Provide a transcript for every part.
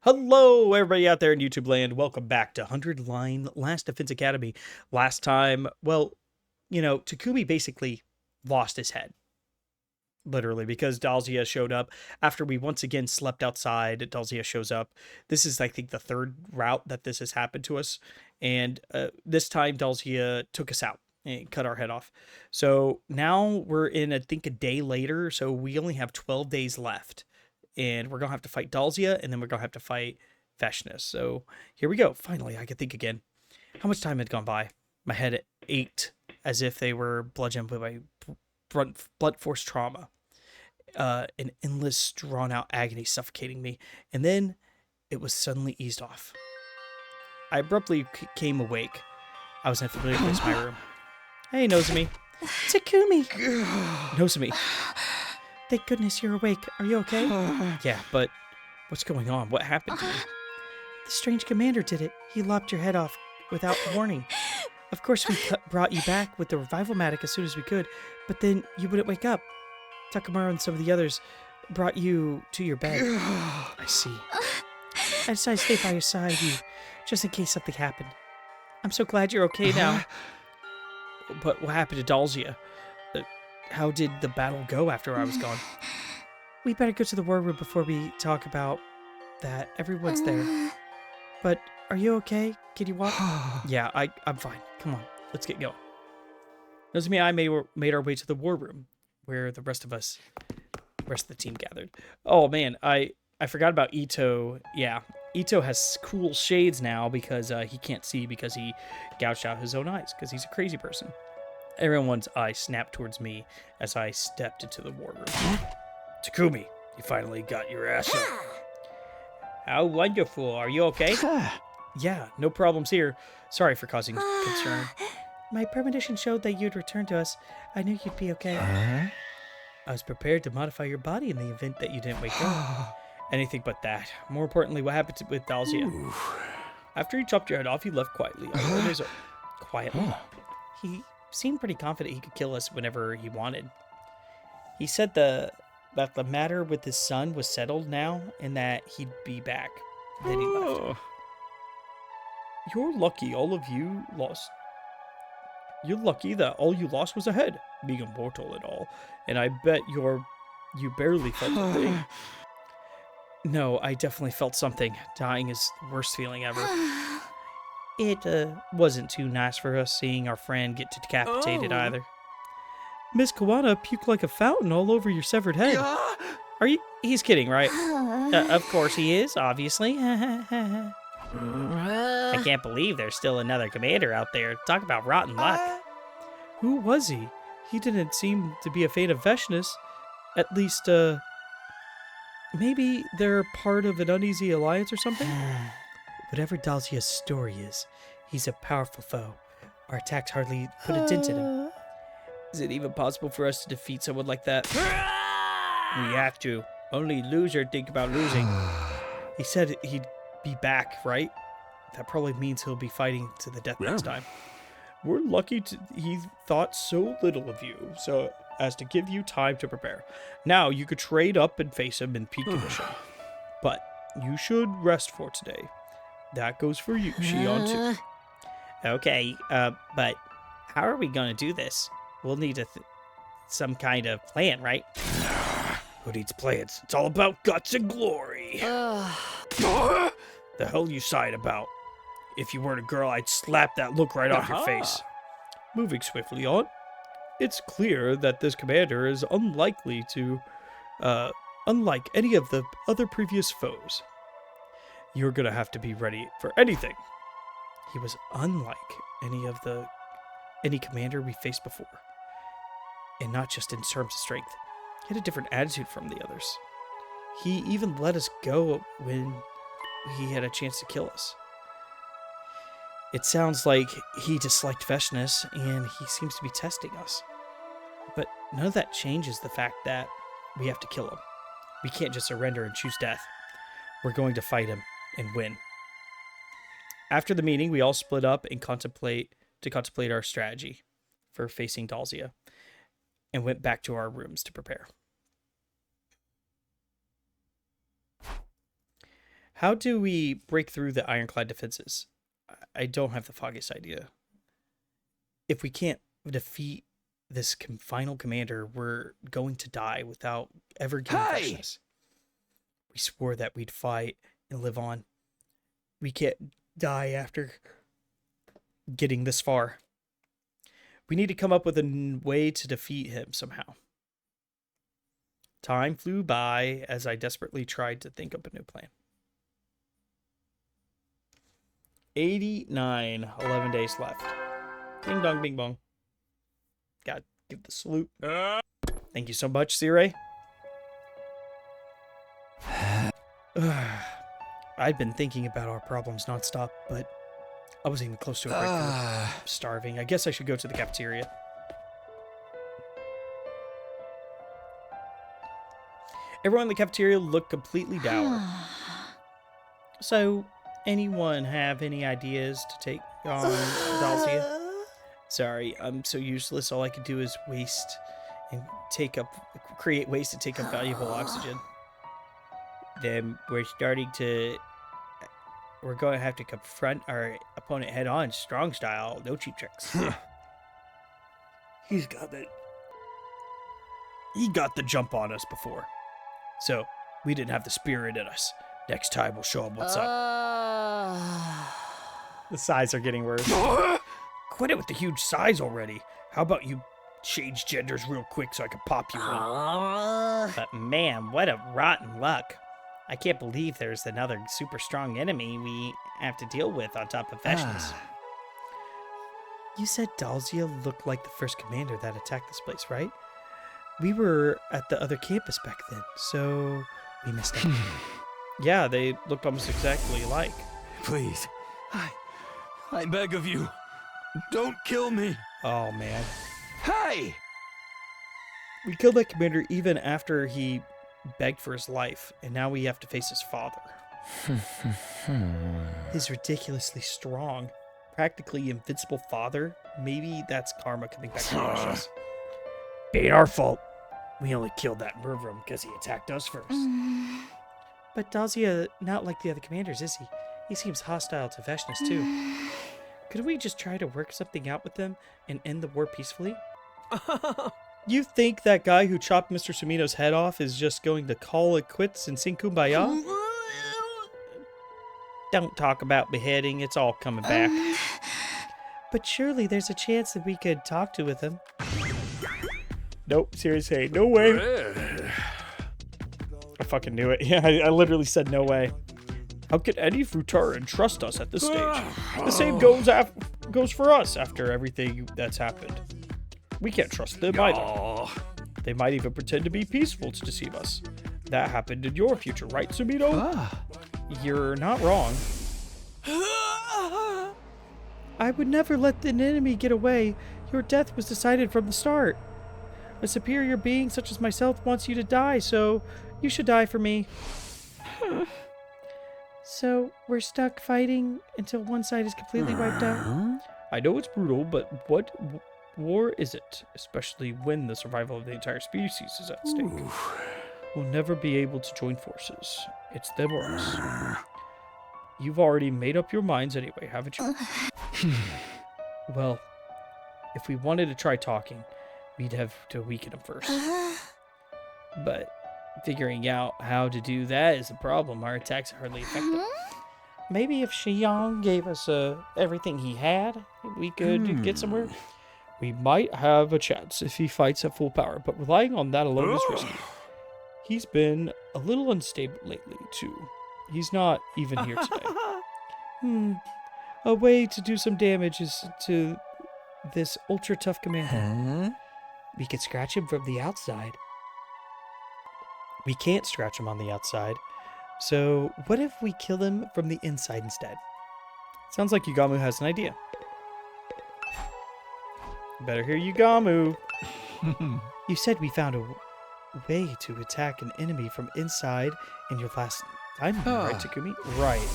Hello, everybody out there in YouTube land. Welcome back to 100 Line Last Defense Academy. Last time, well, Takumi basically lost his head. Literally, because Dalzia showed up. After we once again slept outside, Dalzia shows up. This is, I think, the third route that this has happened to us. And this time, Dalzia took us out and cut our head off. So now we're in, I think, a day later. So we only have 12 days left. And we're going to have to fight Dalzia, and then we're going to have to fight Vexhness. So here we go. Finally, I can think again. How much time had gone by? My head ached as if they were bludgeoned by blunt force trauma. An endless, drawn-out agony suffocating me. And then it was suddenly eased off. I abruptly came awake. I was in a familiar place in my room. Hey, Nozomi. Takumi! Nozomi. Thank goodness you're awake. Are you okay? Yeah, but what's going on? What happened to you? The strange commander did it. He lopped your head off without warning. Of course, we brought you back with the revival matic as soon as we could, but then you wouldn't wake up. Takamaru and some of the others brought you to your bed. I see. I decided to stay by your side, just in case something happened. I'm so glad you're okay now. But what happened to Dalzia? How did the battle go after I was gone? We better go to the war room before we talk about that. Everyone's there. But are you okay? Can you walk? Yeah, I'm fine. Come on, let's get going. Nozomi and I made our way to the war room, where the rest of the team gathered. Oh man, I forgot about Ito. Yeah, Ito has cool shades now because he can't see because he gouged out his own eyes because he's a crazy person. Everyone's eye snapped towards me as I stepped into the war room. Takumi, you finally got your ass up. How wonderful. Are you okay? Yeah, no problems here. Sorry for causing concern. My premonition showed that you'd return to us. I knew you'd be okay. I was prepared to modify your body in the event that you didn't wake up. Anything but that. More importantly, what happened with Dalzia? After he chopped your head off, he left quietly. Quietly? He seemed pretty confident he could kill us whenever he wanted. He said that the matter with his son was settled now and that he'd be back. Then he left. You're lucky all of you lost. You're lucky that all you lost was a head, being immortal and all. And I bet you barely felt a thing. No, I definitely felt something. Dying is the worst feeling ever. It wasn't too nice for us seeing our friend get decapitated either. Miss Kawana puked like a fountain all over your severed head. Are you? He's kidding, right? Of course he is, obviously. I can't believe there's still another commander out there. Talk about rotten luck. Who was he? He didn't seem to be a fan of Vexhness. At least, maybe they're part of an uneasy alliance or something? Whatever Dalzia's story is, he's a powerful foe. Our attacks hardly put a dent in him. Is it even possible for us to defeat someone like that? We have to. Only loser think about losing. He said he'd be back, right? That probably means he'll be fighting to the death next time. We're lucky he thought so little of you, so as to give you time to prepare. Now you could trade up and face him in peak condition. But you should rest for today. That goes for you, Shion, too. Okay, but how are we going to do this? We'll need some kind of plan, right? Who needs plans? It's all about guts and glory. The hell you sighing about? If you weren't a girl, I'd slap that look right off your face. Moving swiftly on, it's clear that this commander is unlike any of the other previous foes. You're gonna have to be ready for anything. He was unlike any commander we faced before. And not just in terms of strength. He had a different attitude from the others. He even let us go when he had a chance to kill us. It sounds like he disliked Vexhness and he seems to be testing us. But none of that changes the fact that we have to kill him. We can't just surrender and choose death. We're going to fight him and win. After the meeting, we all split up and contemplate our strategy for facing Dalzia, and went back to our rooms to prepare. How do we break through the ironclad defenses? I don't have the foggiest idea. If we can't defeat this final commander, we're going to die without ever getting Vexhness. We swore that we'd fight and live on. We can't die after getting this far. We need to come up with a way to defeat him somehow. Time flew by as I desperately tried to think up a new plan. 89, 11 days left. Ding dong, bing bong. Gotta give the salute. Thank you so much, Sire. I'd been thinking about our problems nonstop, but I wasn't even close to a breakthrough. I'm starving. I guess I should go to the cafeteria. Everyone in the cafeteria looked completely dour. So, anyone have any ideas to take on Dalsia? Sorry, I'm so useless. All I can do is create waste to take up valuable oxygen. Then we're going to have to confront our opponent head on, strong style, no cheap tricks. He got the jump on us before. So, we didn't have the spirit in us. Next time we'll show him what's up. The sighs are getting worse. Quit it with the huge sighs already. How about you change genders real quick so I can pop you one? But man, what a rotten luck. I can't believe there's another super strong enemy we have to deal with on top of Vexhness. You said Dalsia looked like the first commander that attacked this place, right? We were at the other campus back then, so we missed out. Yeah, they looked almost exactly alike. Please, I beg of you, don't kill me. Oh, man. Hey! We killed that commander even after he begged for his life, and now we have to face his father. His ridiculously strong, practically invincible father. Maybe that's karma coming back to crush us. Ain't our fault. We only killed that Mervrum because he attacked us first. But Dalsia, not like the other commanders, is he? He seems hostile to Vexhness, too. Could we just try to work something out with them and end the war peacefully? You think that guy who chopped Mr. Sumino's head off is just going to call it quits and sing Kumbaya? Don't talk about beheading, it's all coming back. But surely there's a chance that we could talk to with him. Nope, seriously, no way. I fucking knew it. Yeah, I literally said no way. How could any Futara trust us at this stage? The same goes for us after everything that's happened. We can't trust them either. They might even pretend to be peaceful to deceive us. That happened in your future, right, Sumino? You're not wrong. I would never let an enemy get away. Your death was decided from the start. A superior being such as myself wants you to die, so you should die for me. So, we're stuck fighting until one side is completely wiped out? I know it's brutal, but what war is it? Especially when the survival of the entire species is at stake. We'll never be able to join forces. It's them or us. You've already made up your minds anyway, haven't you? Well, if we wanted to try talking, we'd have to weaken them first. But figuring out how to do that is the problem. Our attacks are hardly effective. Maybe if Shiyang gave us everything he had, we could get somewhere. We might have a chance if he fights at full power, but relying on that alone is risky. He's been a little unstable lately, too. He's not even here today. A way to do some damage is to this ultra-tough commander. We could scratch him from the outside. We can't scratch him on the outside. So what if we kill him from the inside instead? Sounds like Yugamu has an idea. Better hear Yugamu. You said we found a way to attack an enemy from inside in your last time, right, Takumi? Right.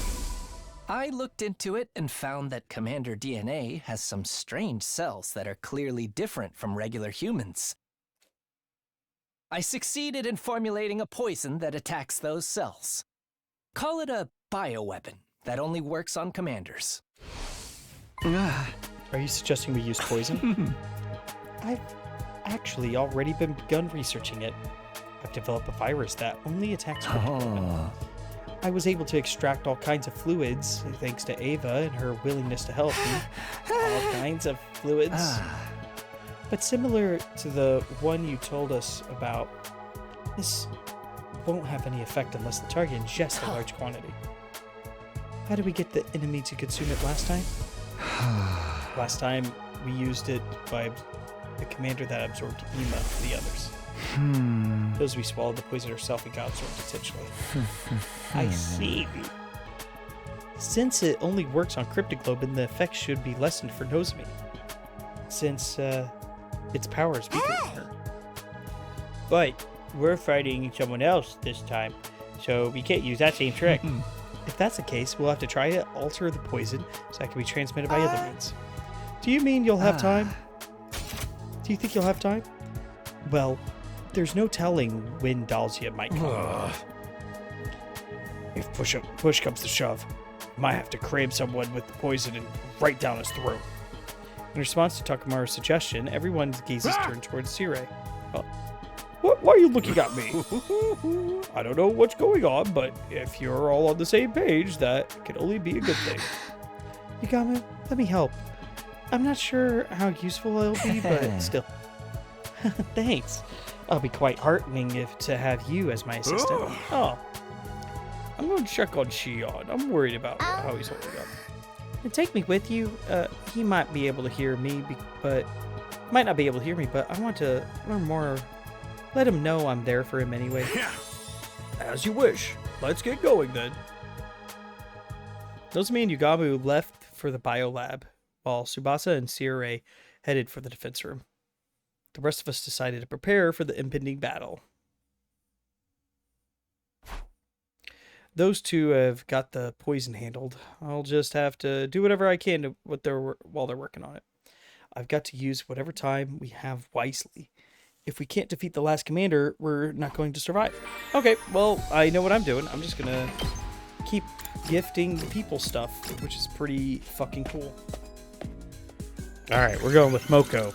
I looked into it and found that Commander DNA has some strange cells that are clearly different from regular humans. I succeeded in formulating a poison that attacks those cells. Call it a bioweapon that only works on commanders. Are you suggesting we use poison? I've actually already begun researching it. I've developed a virus that only attacks women. I was able to extract all kinds of fluids thanks to Ava and her willingness to help me. All kinds of fluids. But similar to the one you told us about, this won't have any effect unless the target ingests a large quantity. How did we get the enemy to consume it last time? Last time we used it by the commander that absorbed Ema for the others. Those we swallowed the poison herself and got absorbed potentially. I see. Since it only works on cryptoglobin, the effect should be lessened for Nozomi, since its power is weaker than her. But we're fighting someone else this time, so we can't use that same trick. If that's the case, we'll have to try to alter the poison so that can be transmitted by other means. Do you mean you'll have time? Do you think you'll have time? Well, there's no telling when Dalzia might come. If push comes to shove, might have to cram someone with the poison and right down his throat. In response to Takamaru's suggestion, everyone's gazes turned towards Sirei. Why are you looking at me? I don't know what's going on, but if you're all on the same page, that can only be a good thing. Yagami, let me help. I'm not sure how useful I'll be, but still. Thanks. I'll be quite heartening to have you as my assistant. Oh. I'm going to check on Shion. I'm worried about how he's holding up. And take me with you. He might be able to hear me, but might not be able to hear me, but I want to learn more. Let him know I'm there for him anyway. As you wish. Let's get going then. Nozomi and Yugamu left for the biolab, while Tsubasa and Sirei headed for the defense room. The rest of us decided to prepare for the impending battle. Those two have got the poison handled. I'll just have to do whatever I can while they're working on it. I've got to use whatever time we have wisely. If we can't defeat the last commander, we're not going to survive. Okay, well, I know what I'm doing. I'm just gonna keep gifting people stuff, which is pretty fucking cool. Alright, we're going with Moko.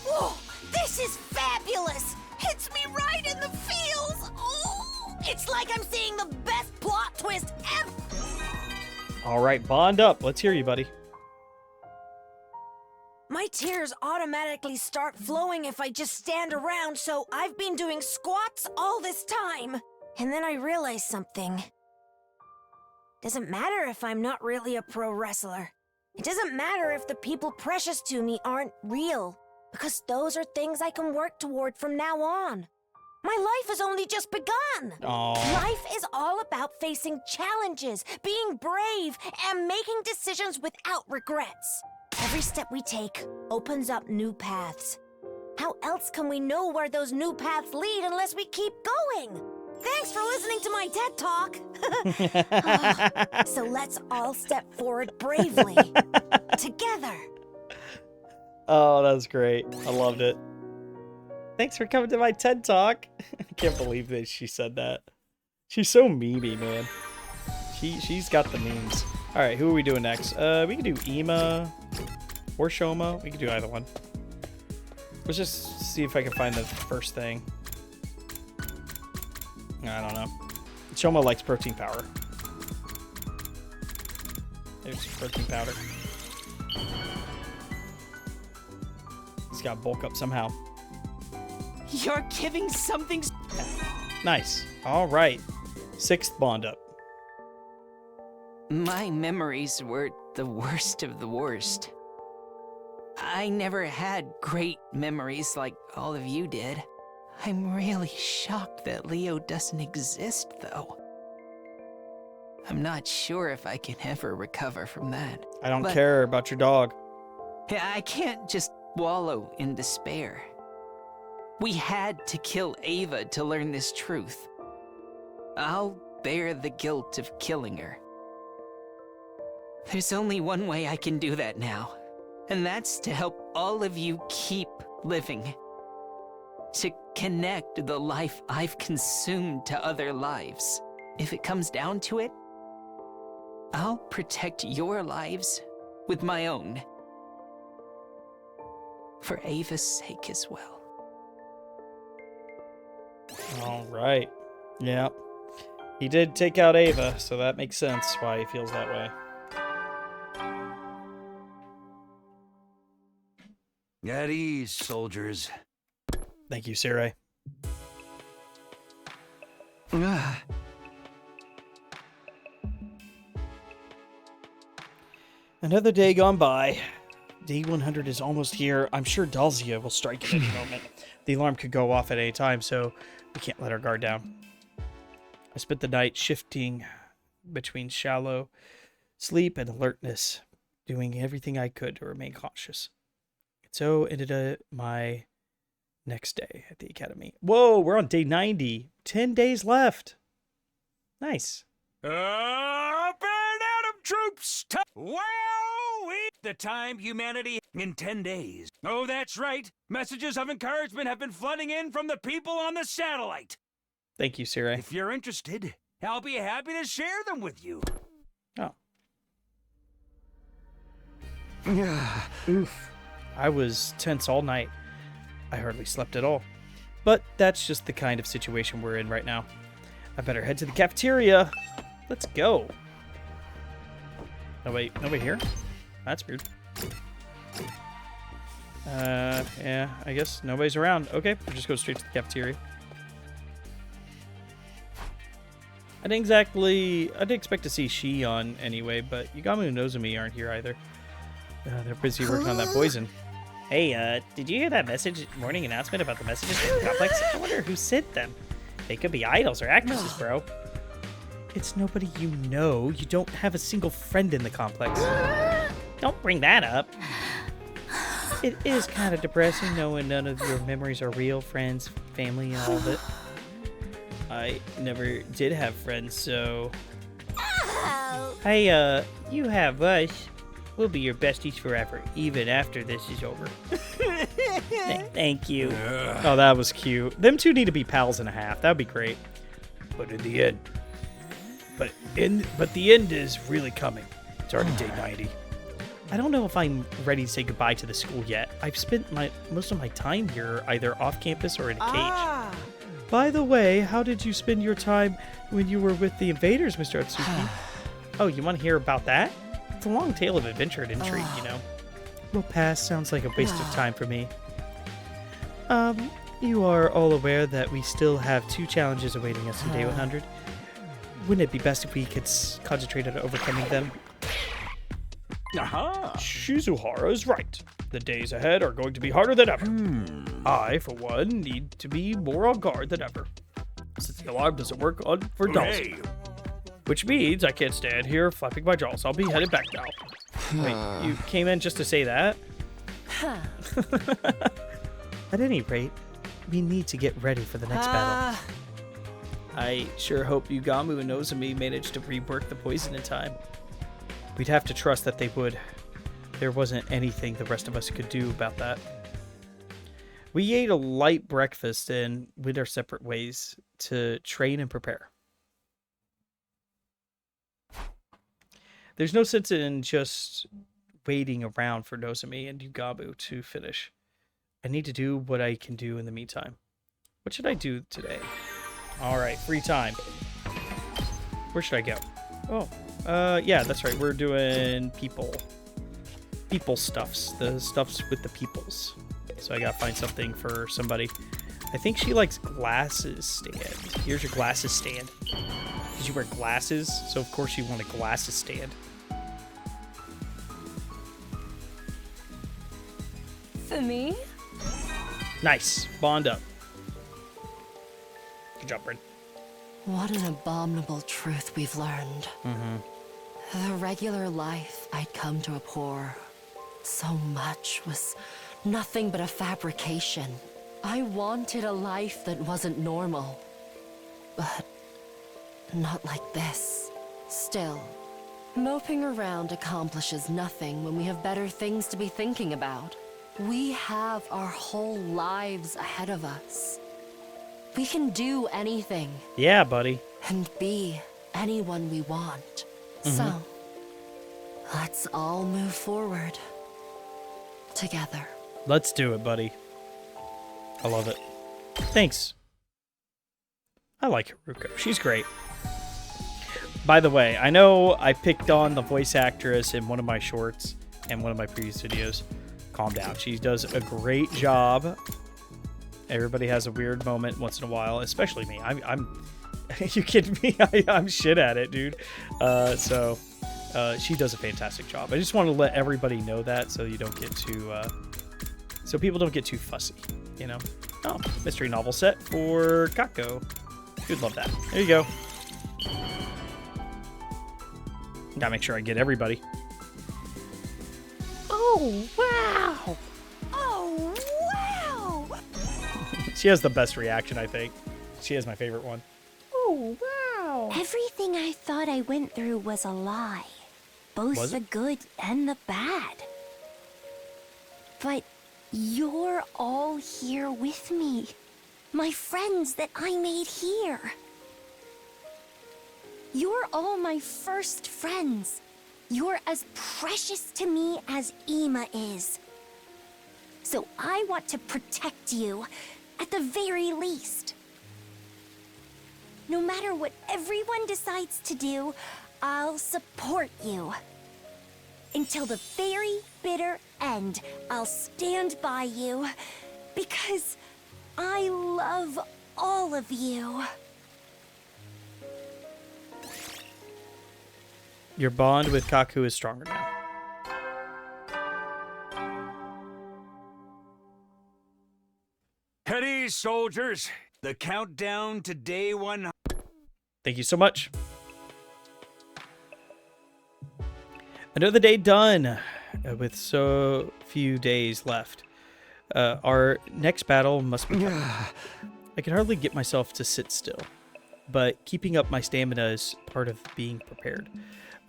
Whoa, this is fabulous! Hits me right in the feels! Oh, it's like I'm seeing the best plot twist ever! All right, bond up. Let's hear you, buddy. My tears automatically start flowing if I just stand around, so I've been doing squats all this time. And then I realize something. Doesn't matter if I'm not really a pro wrestler. It doesn't matter if the people precious to me aren't real, because those are things I can work toward from now on. My life has only just begun. Aww. Life is all about facing challenges, being brave, and making decisions without regrets. Every step we take opens up new paths. How else can we know where those new paths lead unless we keep going? Thanks for listening to my TED Talk. So let's all step forward bravely, together. Oh, that was great. I loved it. Thanks for coming to my TED Talk. I can't believe that she said that. She's so memey, man. She's got the memes. All right, who are we doing next? We can do Ema or Shoma. We can do either one. Let's just see if I can find the first thing. I don't know. Shoma likes protein powder. There's protein powder. He's got to bulk up somehow. You're giving something. Nice. All right. 6th bond up. My memories were the worst of the worst. I never had great memories like all of you did. I'm really shocked that Leo doesn't exist, though. I'm not sure if I can ever recover from that. I don't care about your dog. I can't just wallow in despair. We had to kill Ava to learn this truth. I'll bear the guilt of killing her. There's only one way I can do that now, and that's to help all of you keep living. to connect the life I've consumed to other lives. If it comes down to it, I'll protect your lives with my own. For Ava's sake as well. All right. Yeah. He did take out Ava, so that makes sense why he feels that way. At ease, soldiers. Thank you, Sarai. Ah, Another day gone by. Day 100 is almost here. I'm sure Dalzia will strike at any moment. The alarm could go off at any time, so we can't let our guard down. I spent the night shifting between shallow sleep and alertness, doing everything I could to remain cautious. So ended my next day at the academy. Whoa, we're on day 90. 10 days left. Nice. Up and at 'em, troops! Wow! The time humanity in 10 days. Oh, that's right. Messages of encouragement have been flooding in from the people on the satellite. Thank you, Sarai. If you're interested, I'll be happy to share them with you. Oh. Yeah. Oof. I was tense all night. I hardly slept at all. But that's just the kind of situation we're in right now. I better head to the cafeteria. Let's go. Nobody here? That's weird. Yeah, I guess nobody's around. Okay, we'll just go straight to the cafeteria. I didn't expect to see Shion anyway, but Yugamu and Nozomi aren't here either. They're busy working on that poison. Hey, did you hear that morning announcement about the messages in the complex? I wonder who sent them. They could be idols or actresses, bro. It's nobody you know. You don't have a single friend in the complex. Don't bring that up. It is kind of depressing knowing none of your memories are real, friends, family, and all of it. I never did have friends, so... Hey, you have us. We'll be your besties forever, even after this is over. Thank you. Oh, that was cute. Them two need to be pals and a half. That would be great. But in the end... But the end is really coming. It's already day 90. I don't know if I'm ready to say goodbye to the school yet. I've spent most of my time here either off campus or in a cage. By the way, how did you spend your time when you were with the invaders, Mr. Atsuki? Oh, you want to hear about that? It's a long tale of adventure and intrigue, you know. Well, pass sounds like a waste of time for me. You are all aware that we still have 2 challenges awaiting us in day 100. Wouldn't it be best if we could concentrate on overcoming them? Aha! Shizuhara is right. The days ahead are going to be harder than ever. I, for one, need to be more on guard than ever. Since the alarm doesn't work for Dalsy. Which means I can't stand here flapping my jaws. I'll be headed back now. Wait, you came in just to say that? At any rate, we need to get ready for the next battle. I sure hope Yugamu and Nozomi managed to rework the poison in time. We'd have to trust that they would. There wasn't anything the rest of us could do about that. We ate a light breakfast and went our separate ways to train and prepare. There's no sense in just waiting around for Nozomi and Yugamu to finish. I need to do what I can do in the meantime. What should I do today? Alright, free time. Where should I go? Oh, yeah, that's right. We're doing people stuffs. The stuffs with the peoples. So I gotta find something for somebody. I think she likes glasses stand. Here's your glasses stand. Did you wear glasses? So of course you want a glasses stand. For me? Nice. Bond up. Good job, Bryn. What an abominable truth we've learned. The regular life I'd come to abhor. So much was nothing but a fabrication. I wanted a life that wasn't normal. But not like this. Still, moping around accomplishes nothing when we have better things to be thinking about. We have our whole lives ahead of us. We can do anything Yeah, buddy. and be anyone we want. So, let's all move forward together. Let's do it, buddy. I love it. Thanks. I like Haruko. She's great. By the way, I know I picked on the voice actress in one of my shorts and one of my previous videos. Calm down. She does a great job. Everybody has a weird moment once in a while, especially me. I'm you kidding me? I'm shit at it, dude. She does a fantastic job. I just want to let everybody know that so you don't get too so people don't get too fussy, you know. Oh, mystery novel set for Kako. You'd love that. There you go. Gotta make sure I get everybody. Oh, wow! Oh, wow! She has the best reaction, I think. She has my favorite one. Oh, wow! Everything I thought I went through was a lie. Both Was the it? good and the bad. But you're all here with me. My friends that I made here. You're all my first friends. You're as precious to me as Ima is. So I want to protect you, at the very least. No matter what everyone decides to do, I'll support you. Until the very bitter end, I'll stand by you, because I love all of you. Your bond with Kaku is stronger now. At ease, soldiers. The countdown to day 100. Thank you so much. Another day done, with so few days left. Our next battle must be coming. I can hardly get myself to sit still, but keeping up my stamina is part of being prepared.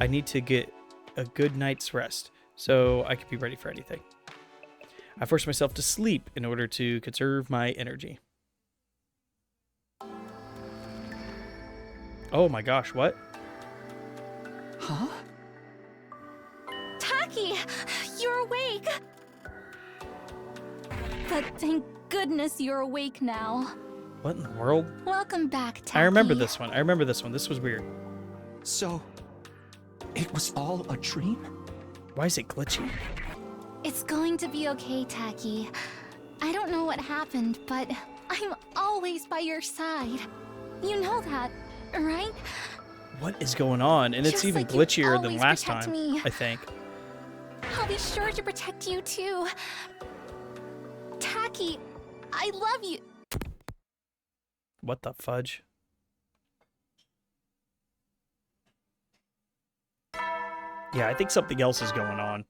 I need to get a good night's rest, so I can be ready for anything. I force myself to sleep in order to conserve my energy. Oh my gosh, what? Huh? Taki, you're awake! But thank goodness you're awake now. What in the world? Welcome back, Taki. I remember this one. I remember this one. This was weird. So, it was all a dream? Why is it glitchy? It's going to be okay, Taki. I don't know what happened, but I'm always by your side. You know that, right? What is going on? And it's Just even like you glitchier than always last protect time, me. I think. I'll be sure to protect you too. Taki, I love you. What the fudge? Yeah, I think something else is going on.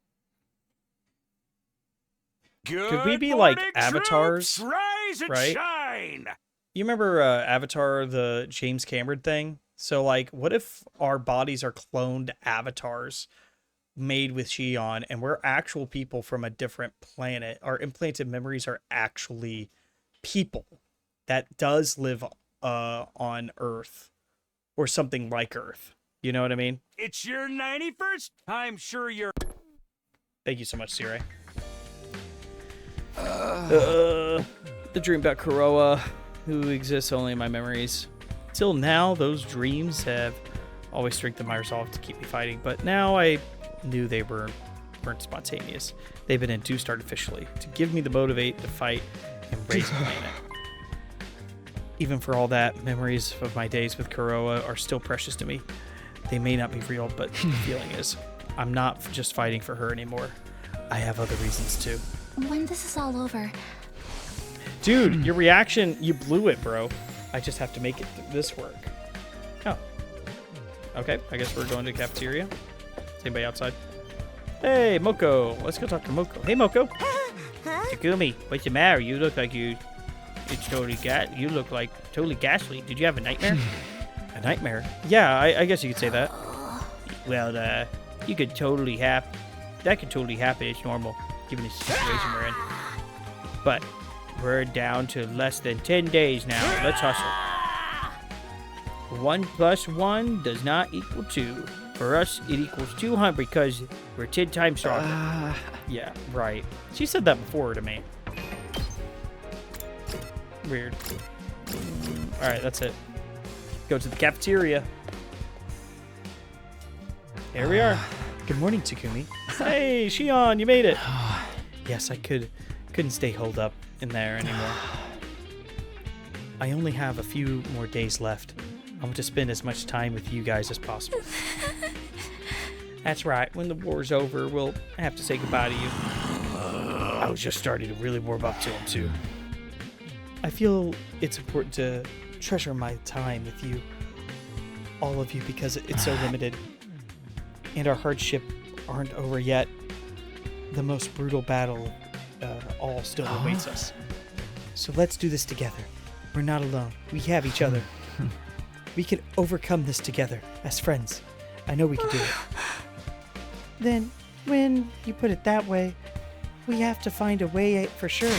Could we be like avatars, Rise and right? shine. You remember Avatar, the James Cameron thing? So, like, what if our bodies are cloned avatars made with Xion, and we're actual people from a different planet? Our implanted memories are actually people that does live on Earth or something like Earth. You know what I mean? It's your 91st. I'm sure you're. Thank you so much, Sire. The dream about Kuroa, who exists only in my memories. Till now, those dreams have always strengthened my resolve to keep me fighting, but now I knew they weren't spontaneous. They've been induced artificially to give me the motivate to fight and raise the planet. Even for all that, memories of my days with Kuroa are still precious to me. They may not be real, but the feeling is. I'm not just fighting for her anymore. I have other reasons too. When this is all over, Dude, your reaction, you blew it, bro. I just have to make this work. Oh. Okay, I guess we're going to the cafeteria. Is anybody outside? Hey, Moko. Let's go talk to Moko. Hey, Moko. Takumi, what's the matter? You look like you look like totally ghastly. Did you have a nightmare? A nightmare? Yeah, I guess you could say that. Well, you could totally that could totally happen. It's normal. given the situation we're in. But we're down to less than 10 days now. Let's hustle. 1 + 1 does not equal 2. For us, it equals 200 because we're 10 times stronger. Yeah, right. She said that before to me. Weird. Alright, that's it. Go to the cafeteria. Here we are. Good morning, Takumi. Hey, Shion, you made it. Yes, I couldn't stay holed up in there anymore. I only have a few more days left. I want to spend as much time with you guys as possible. That's right. When the war's over, we'll have to say goodbye to you. I was just starting to really warm up to him, too. I feel it's important to treasure my time with you, all of you, because it's so limited. And our hardship aren't over yet. The most brutal battle all still awaits us. So let's do this together. We're not alone. We have each other. We can overcome this together as friends. I know we can do it. Then, when you put it that way, we have to find a way out for sure.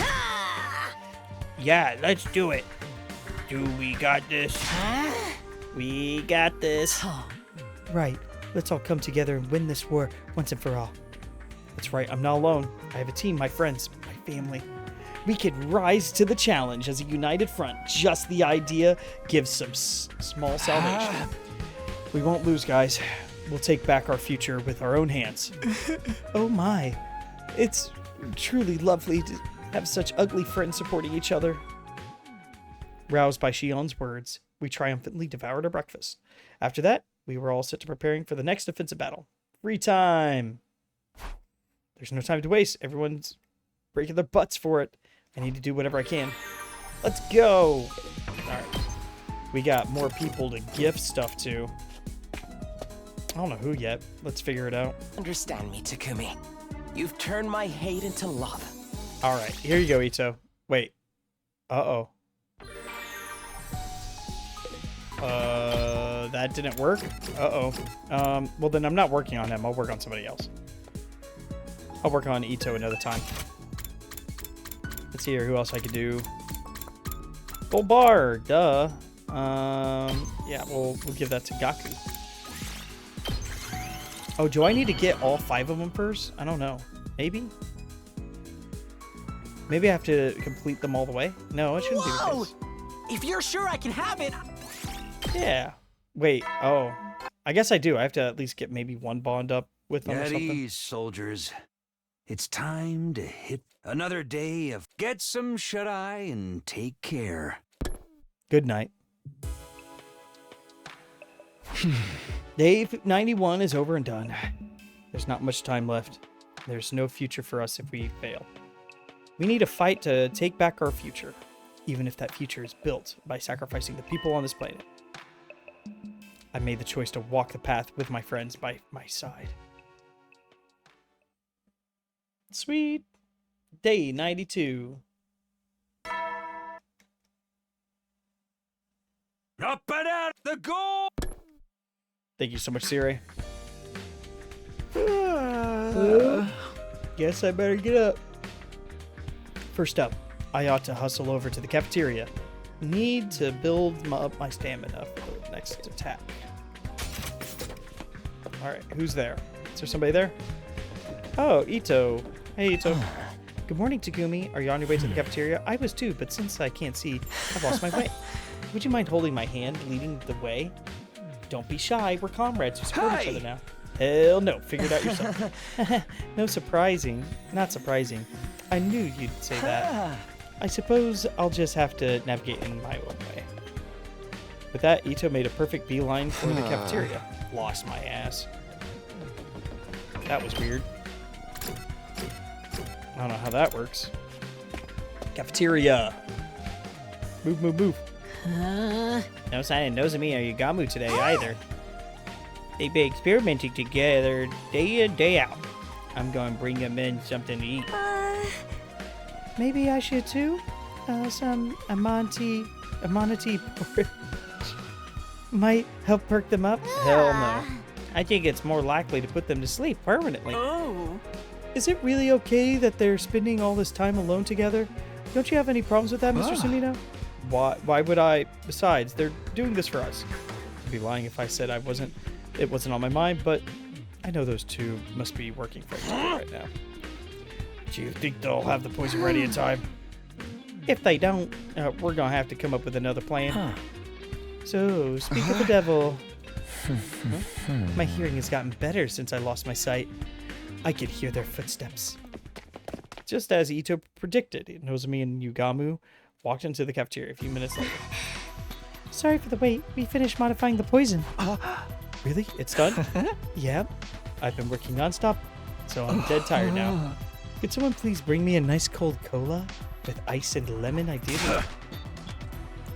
Yeah, let's do it. Do we got this? We got this. Right. Let's all come together and win this war once and for all. That's right, I'm not alone. I have a team, my friends, my family. We could rise to the challenge as a united front. Just the idea gives some small salvation. We won't lose, guys. We'll take back our future with our own hands. Oh my. It's truly lovely to have such ugly friends supporting each other. Roused by Shion's words, we triumphantly devoured our breakfast. After that, we were all set to preparing for the next offensive battle. Free time! There's no time to waste. Everyone's breaking their butts for it. I need to do whatever I can. Let's go! Alright. We got more people to gift stuff to. I don't know who yet. Let's figure it out. Understand me, Takumi. You've turned my hate into love. Alright, here you go, Ito. Wait. Uh-oh. That didn't work? Uh-oh. Well then I'm not working on him. I'll work on somebody else. I'll work on Ito another time. Let's see here who else I could do. Gold bar, duh. Yeah, we'll give that to Gaku. Oh, do I need to get all 5 of them first? I don't know. Maybe? Maybe I have to complete them all the way? No, it shouldn't be the case. If you're sure I can have it. Yeah. Wait, oh. I guess I do. I have to at least get maybe one bond up with them or At something. ease, soldiers. It's time to hit another day of get some shut-eye and take care. Good night. Day 91 is over and done. There's not much time left. There's no future for us if we fail. We need a fight to take back our future, even if that future is built by sacrificing the people on this planet. I made the choice to walk the path with my friends by my side. Sweet. Day 92. Up and out the goal! Thank you so much, Siri. Guess I better get up. First up, I ought to hustle over to the cafeteria. Need to build up my stamina for the next attack. Alright, who's there? Is there somebody there? Oh, Ito. Hey, Ito. Good morning, Takumi. Are you on your way to the cafeteria? I was too, but since I can't see, I've lost my way. Would you mind holding my hand, leading the way? Don't be shy. We're comrades who support each other now. Hell no. Figure it out yourself. No surprising. Not surprising. I knew you'd say that. I suppose I'll just have to navigate in my own way. With that, Ito made a perfect beeline for the cafeteria. Lost my ass. That was weird. I don't know how that works. Cafeteria. Move, move, move. No sign of Nozomi or Yugamu today either. They've been experimenting together day in, day out. I'm going to bring them in something to eat. Maybe I should too? Some Amanti porridge might help perk them up. Hell no. I think it's more likely to put them to sleep permanently. Oh. Is it really okay that they're spending all this time alone together? Don't you have any problems with that, Mr. Sumino? Why would I? Besides, they're doing this for us. I'd be lying if I said it wasn't on my mind, but I know those two must be working for each other right now. Do you think they'll have the poison ready in time? If they don't, we're gonna have to come up with another plan. So, speak of the devil. My hearing has gotten better since I lost my sight. I could hear their footsteps. Just as Ito predicted, Nozomi and Yugamu walked into the cafeteria a few minutes later. Sorry for the wait. We finished modifying the poison. Really? It's done? Yeah. I've been working nonstop, so I'm dead tired now. Could someone please bring me a nice cold cola with ice and lemon, ideally?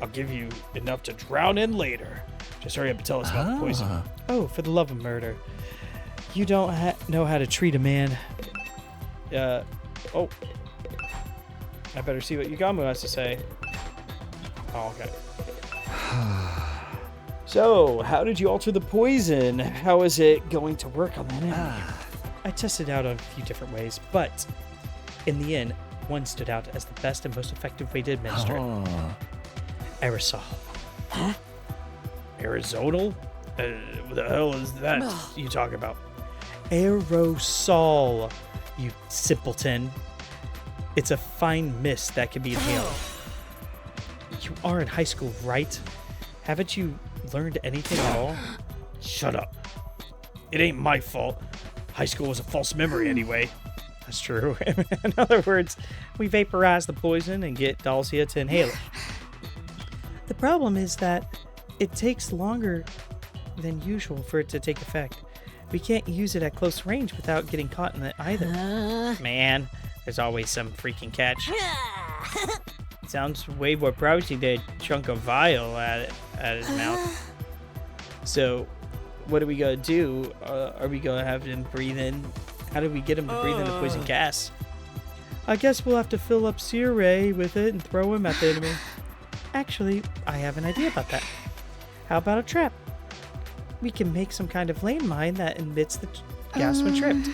I'll give you enough to drown in later. Just hurry up and tell us about the poison. Oh, for the love of murder. You don't know how to treat a man. Oh. I better see what Yugamu has to say. Oh, okay. So, how did you alter the poison? How is it going to work on the enemy? I tested out a few different ways, but in the end, one stood out as the best and most effective way to administer it. Aerosol. Arizonal? What the hell is that you talking about? Aerosol, you simpleton. It's a fine mist that can be inhaled. You are in high school, right? Haven't you learned anything at all? Shut up. It ain't my fault. High school was a false memory anyway. That's true. In other words, we vaporize the poison and get Dalsia to inhale it. The problem is that it takes longer than usual for it to take effect. We can't use it at close range without getting caught in it either. Man, there's always some freaking catch. Sounds way more promising than a chunk of vial at his mouth. So, what are we gonna do? Are we gonna have him breathe in? How do we get him to breathe in the poison gas? I guess we'll have to fill up Searay with it and throw him at the enemy. Actually, I have an idea about that. How about a trap? We can make some kind of landmine that emits the gas when tripped.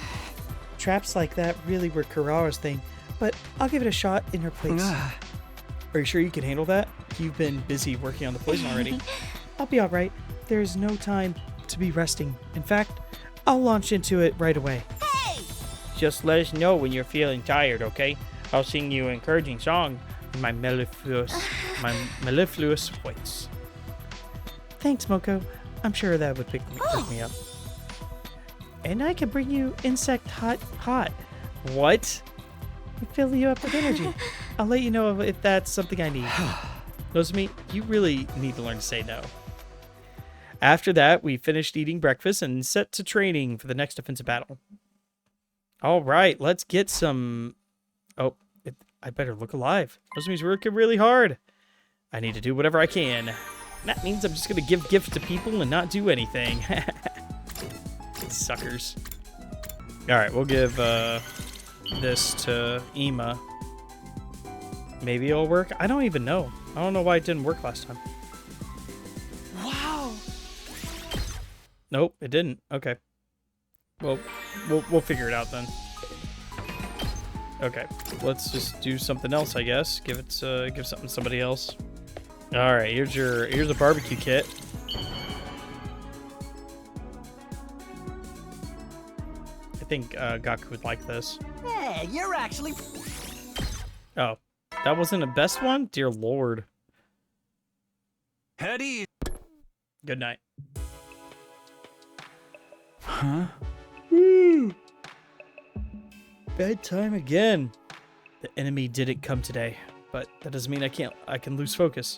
Traps like that really were Kurara's thing, but I'll give it a shot in her place. Are you sure you can handle that? You've been busy working on the poison already. I'll be alright. There's no time to be resting. In fact, I'll launch into it right away. Hey! Just let us know when you're feeling tired, okay? I'll sing you an encouraging song in my mellifluous voice. Thanks, Moko. I'm sure that would pick me up. And I can bring you insect hot. What? Fill you up with energy. I'll let you know if that's something I need. Nozomi, you really need to learn to say no. After that, we finished eating breakfast and set to training for the next defensive battle. All right, let's get some... Oh, I better look alive. Nozomi's working really hard. I need to do whatever I can. That means I'm just going to give gifts to people and not do anything. Suckers. All right, we'll give this to Ima. Maybe it'll work. I don't even know. I don't know why it didn't work last time. Wow. Nope, it didn't. Okay. Well, we'll figure it out then. Okay, let's just do something else, I guess. Give something to somebody else. All right, here's a barbecue kit. I think Gaku would like this. Hey, you're actually... Oh, that wasn't the best one? Dear Lord. Hetty. Good night. Huh? Woo! Bedtime again. The enemy didn't come today, but that doesn't mean I can lose focus.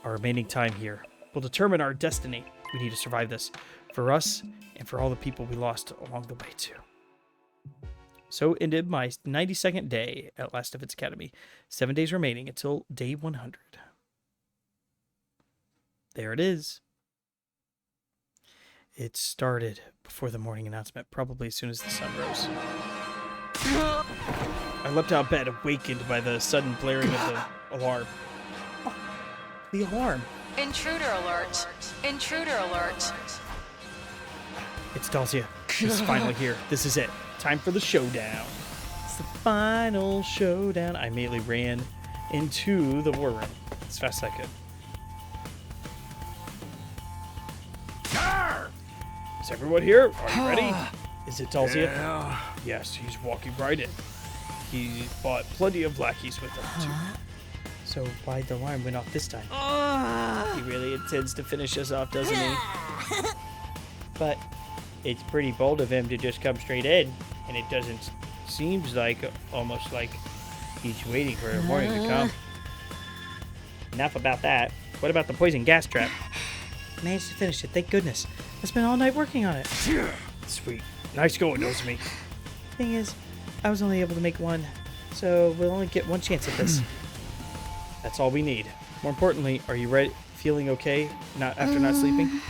Our remaining time here will determine our destiny. We need to survive this for us and for all the people we lost along the way too. So ended my 92nd day at Last Defense Academy. 7 days remaining until day 100. There it is. It started before the morning announcement, probably as soon as the sun rose. I leapt out of bed, awakened by the sudden blaring of the alarm. Oh, the alarm. Intruder alert. Intruder alert. It's Dalsia. She's finally here. This is it. time for the showdown. It's the final showdown. I immediately ran into the war room as fast as I could. Is everyone here? Are you ready? Is it Dalzia? Yeah. Yes, he's walking right in. He bought plenty of lackeys with him, too. So why the alarm went off this time? He really intends to finish us off, doesn't he? But it's pretty bold of him to just come straight in, and it doesn't seems like almost like he's waiting for the morning to come. Enough about that. What about the poison gas trap? Managed to finish it, thank goodness. I spent all night working on it. Sweet. Nice going, Nozomi. Thing is, I was only able to make one, so we'll only get one chance at this. That's all we need. More importantly, are you ready? Feeling okay? After not sleeping?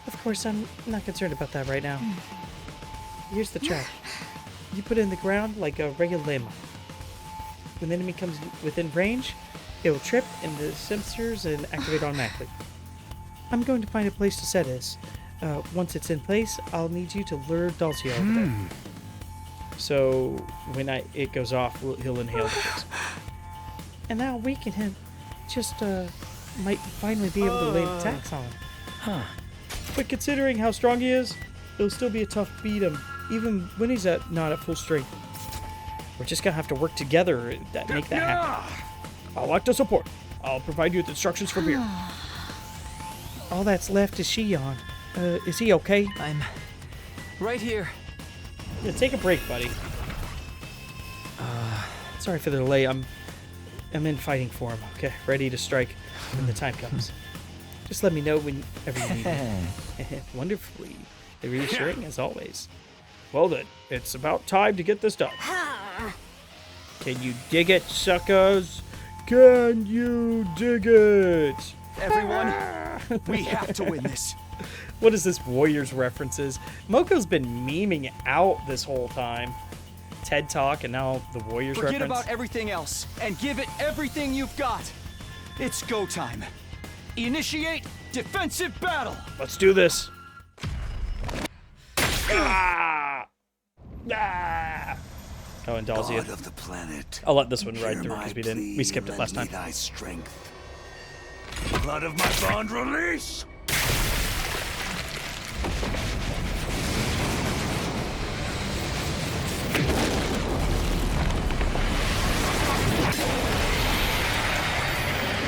Of course, I'm not concerned about that right now. Here's the trap. You put it in the ground like a regular limb. When the enemy comes within range, it will trip and the sensors and activate automatically. I'm going to find a place to set this. Once it's in place, I'll need you to lure Dalzia over there. So when it goes off, he'll inhale the gas. And that'll weaken him. Just might finally be able to lay attacks on him. Huh. But considering how strong he is, it'll still be a tough beat him, even when he's not at full strength. We're just gonna have to work together to make that happen. I'll act as support. I'll provide you with instructions from here. All that's left is Shion. Is he okay? I'm right here. Yeah, take a break, buddy. Sorry for the delay. I'm in fighting form. Okay, ready to strike when the time comes. Just let me know whenever you need me. Wonderfully reassuring as always. Well then, it's about time to get this done. Can you dig it, suckers? Can you dig it? Everyone, we have to win this. What is this Warriors references? Moko's been memeing out this whole time. TED Talk and now the Warriors Forget reference. about everything else and give it everything you've got. It's go time. Initiate defensive battle. Let's do this. Ah! Ah! Oh, and Dalzia. God of the planet. I'll let this one ride hear through my because we plea skipped it and last lend time. me thy strength. Blood of my bond release.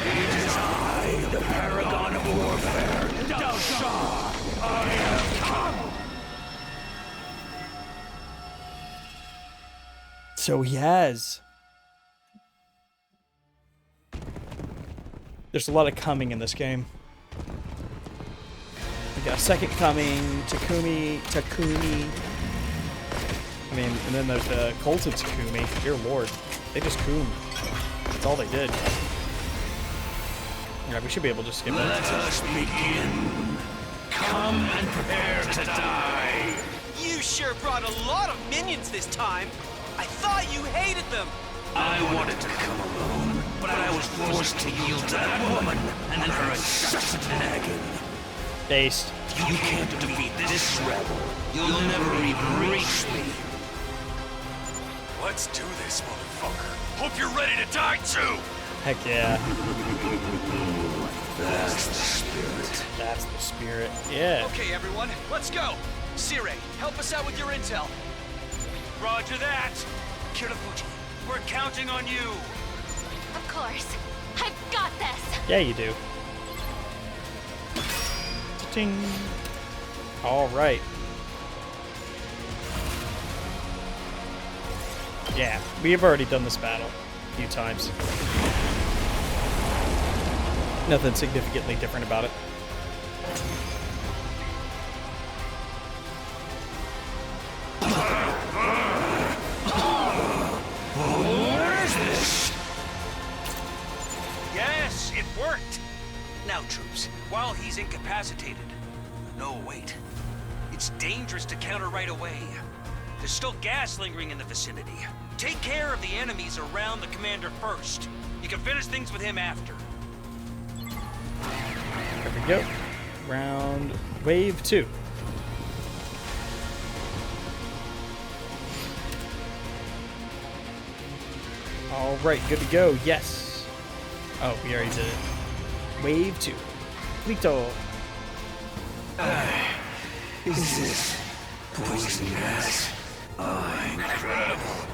It is I, the paragon of warfare, Dalshar. I have come. So he has. There's a lot of coming in this game. We got Second Coming, Takumi. I mean, and then there's the Cult of Takumi. Dear Lord. They just coom. That's all they did. Yeah, we should be able to skip Let it. us begin. Come and prepare to die. You sure brought a lot of minions this time. I thought you hated them. I wanted to come alone, but I was forced to yield to that woman and her incessant nagging. Based. You can't defeat this rebel. You'll never even reach me. Let's do this, motherfucker. Hope you're ready to die too. Heck yeah. That's the spirit. That's the spirit. Yeah. Okay, everyone, let's go. Sire, help us out with your intel. Roger that. Kirafuji, we're counting on you. Of course. I've got this. Yeah, you do. Ting. All right. Yeah, we have already done this battle a few times. Nothing significantly different about it. What is this? Yes, it worked. Now, troops, while he's incapacitated. No, wait. It's dangerous to counter right away. There's still gas lingering in the vicinity. Take care of the enemies around the commander first. You can finish things with him after. There we go. Round wave 2. All right, good to go. Yes. Oh, we already did it. Wave 2. Lito. Is this poison gas? Oh, incredible.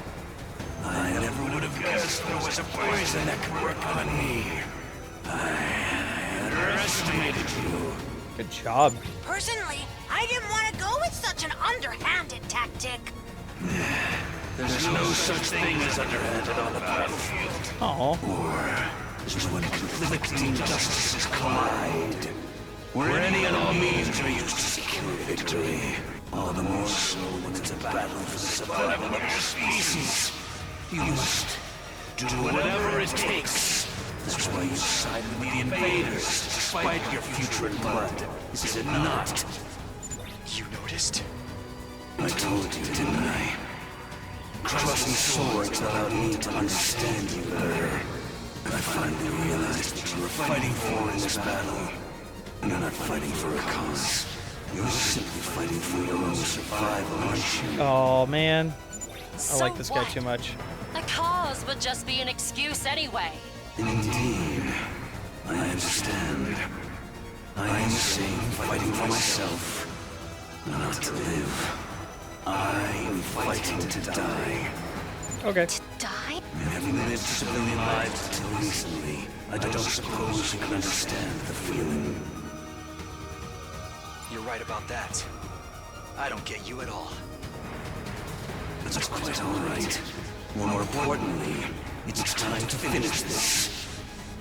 I never would have guessed there was a poison that could work on me. I underestimated you. Good job. Personally, I didn't want to go with such an underhanded tactic. There's no such thing as underhanded on the battlefield. Aw. War is when conflicting justices collide. Where any and all means are used to secure victory. All the more so when it's a battle for the survival of your species. You must do whatever it takes. That's why you side with the invaders, despite your future in blood. Is it not? You noticed? I told you, didn't I? Crossing swords allowed me to understand you better. I finally realized what you were fighting for in this battle. You're not fighting for a cause. You're simply fighting for your own survival, aren't you? Oh, man. I like this guy what? too much. The cause would just be an excuse anyway. Indeed. I understand. I am the same, fighting for myself. Not to live. I am fighting to die. Okay. Die? Having lived civilian lives until recently, I don't suppose you can understand the feeling. You're right about that. I don't get you at all. That's quite all right. More importantly, it's time to finish this.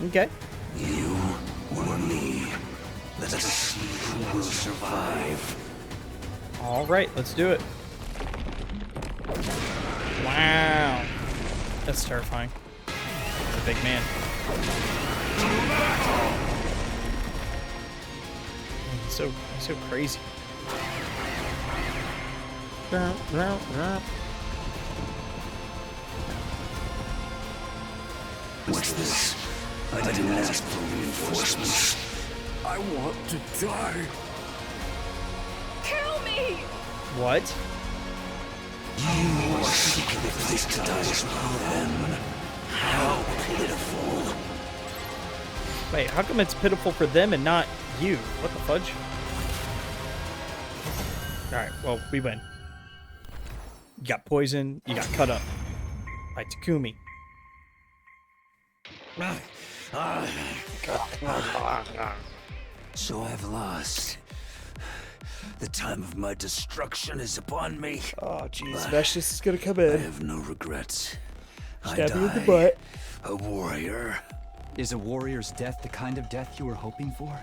Okay. You or me. Let us see who will survive. All right, let's do it. Wow. That's terrifying. He's a big man. He's so crazy. What's this? I didn't ask for reinforcements. I want to die. Kill me! What? You are seeking a place to die as well, then. How pitiful. Wait, how come it's pitiful for them and not you? What the fudge? Alright, well, we win. You got poison, you got cut up by Takumi. So I've lost. The time of my destruction is upon me. Oh, jeez. Vexhness is gonna come I in. have no regrets. Stab you in the die butt. a warrior. Is a warrior's death the kind of death you were hoping for?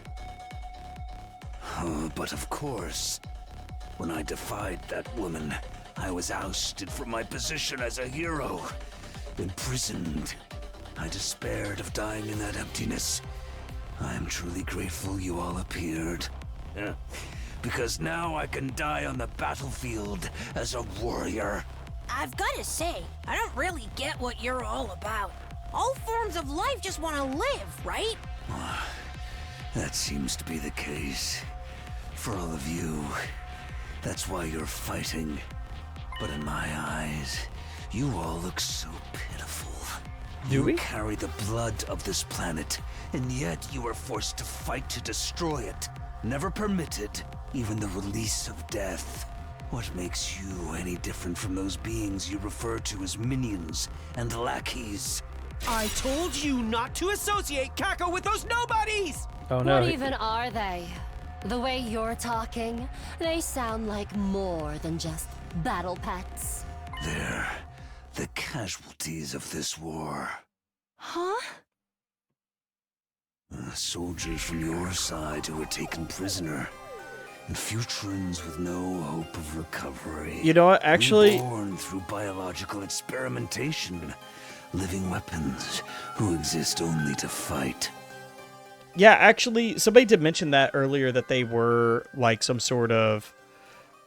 But of course, when I defied that woman, I was ousted from my position as a hero. Imprisoned. I despaired of dying in that emptiness. I am truly grateful you all appeared. Because now I can die on the battlefield as a warrior. I've got to say, I don't really get what you're all about. All forms of life just want to live, right? That seems to be the case. For all of you. That's why you're fighting. But in my eyes, you all look so pitiful. Do we? You carry the blood of this planet, and yet you are forced to fight to destroy it. Never permitted even the release of death. What makes you any different from those beings you refer to as minions and lackeys? I told you not to associate Kako with those nobodies! Oh no. What even are they? The way you're talking, they sound like more than just battle pets. They're the casualties of this war. Huh? Soldiers from your side who were taken prisoner. And futurans with no hope of recovery. You know what, actually... Reborn through biological experimentation. Living weapons who exist only to fight. Yeah, actually, somebody did mention that earlier, that they were like some sort of...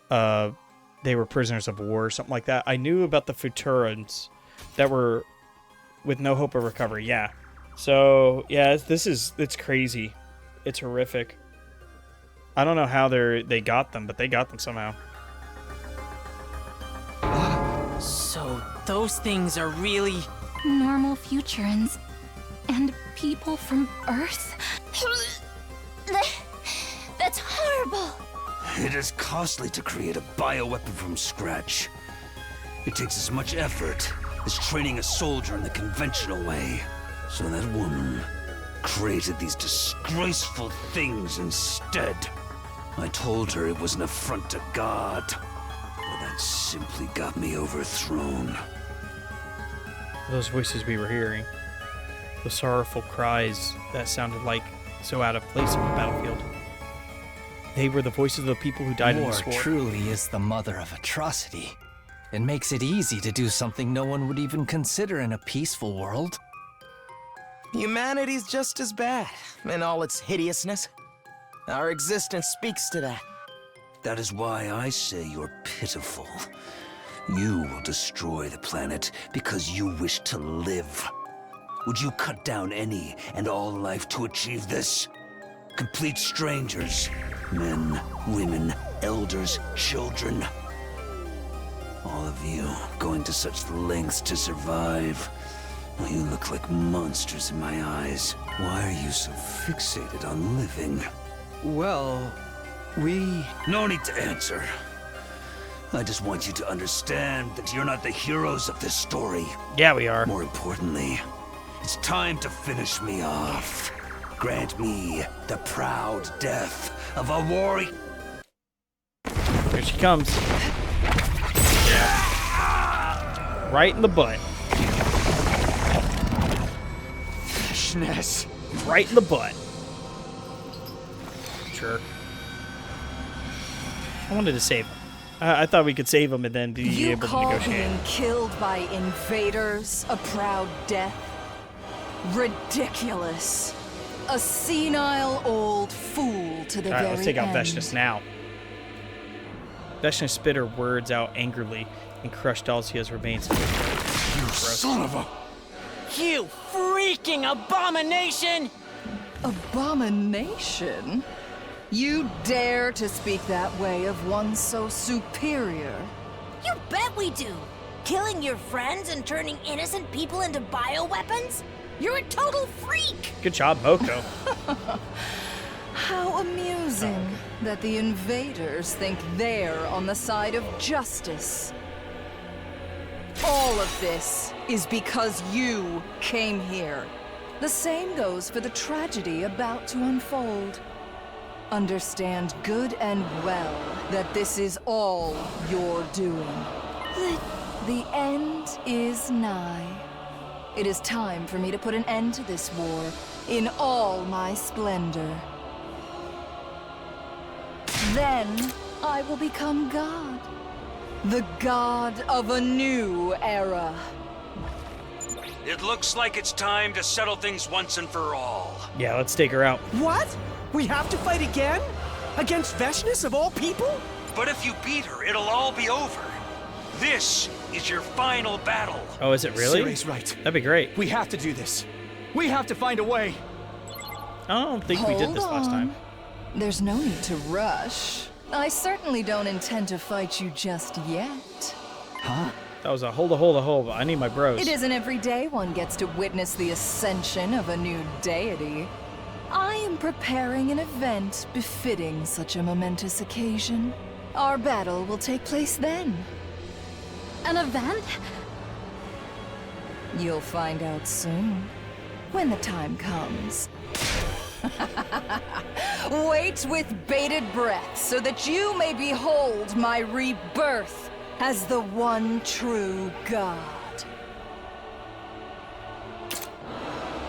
they were prisoners of war or something like that. I knew about the futurans that were with no hope of recovery, yeah. So, yeah, it's crazy. It's horrific. I don't know how they got them, but they got them somehow. So, those things are really normal futurans and people from Earth. That's horrible. It is costly to create a bioweapon from scratch. It takes as much effort as training a soldier in the conventional way. So that woman created these disgraceful things instead. I told her it was an affront to God, but that simply got me overthrown. Those voices we were hearing, the sorrowful cries that sounded like so out of place on the battlefield. They were the voices of the people who died in War this war. truly is the mother of atrocity. It makes it easy to do something no one would even consider in a peaceful world. Humanity's just as bad, in all its hideousness. Our existence speaks to that. That is why I say you're pitiful. You will destroy the planet because you wish to live. Would you cut down any and all life to achieve this? Complete strangers, men, women, elders, children. All of you going to such lengths to survive. Well, you look like monsters in my eyes. Why are you so fixated on living? Well, we... No need to answer. I just want you to understand that you're not the heroes of this story. Yeah, we are. More importantly, it's time to finish me off. Grant me the proud death of a warrior. Here she comes. Right in the butt. Vexhness. Right in the butt. Sure. I wanted to save him. I thought we could save him and then be able to negotiate. Being killed by invaders a proud death? Ridiculous. A senile old fool to the very end. Let's take out Vexhness now. Vexhness spit her words out angrily and crushed Dalcia's remains. You son of a... You freaking abomination! Abomination? You dare to speak that way of one so superior? You bet we do! Killing your friends and turning innocent people into bioweapons? You're a total freak! Good job, Moko. How amusing that the invaders think they're on the side of justice. All of this is because you came here. The same goes for the tragedy about to unfold. Understand good and well that this is all you're doing. The end is nigh. It is time for me to put an end to this war in all my splendor. Then I will become God. The god of a new era. It looks like it's time to settle things once and for all. Yeah, let's take her out. What? We have to fight again? Against Vexhness of all people? But if you beat her, it'll all be over. This is your final battle. Oh, is it really? Siri's right. That'd be great. We have to do this. We have to find a way. I don't think we did this last time. There's no need to rush. I certainly don't intend to fight you just yet. Huh? That was a hold. I need my bros. It isn't every day one gets to witness the ascension of a new deity. I am preparing an event befitting such a momentous occasion. Our battle will take place then. An event? You'll find out soon, when the time comes. Wait with bated breath so that you may behold my rebirth as the one true God.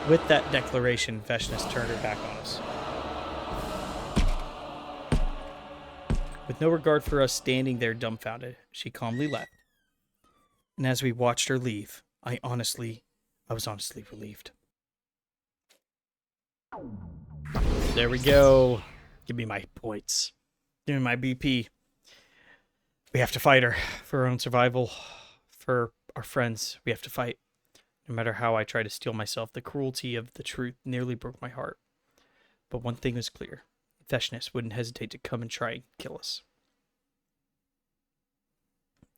With that declaration, Vexhness turned her back on us. With no regard for us standing there dumbfounded, she calmly left. And as we watched her leave, I was honestly relieved. There we go. Give me my points. Give me my BP. We have to fight her for our own survival, for our friends. We have to fight. No matter how I try to steel myself, the cruelty of the truth nearly broke my heart. But one thing was clear. Vexhness wouldn't hesitate to come and try and kill us.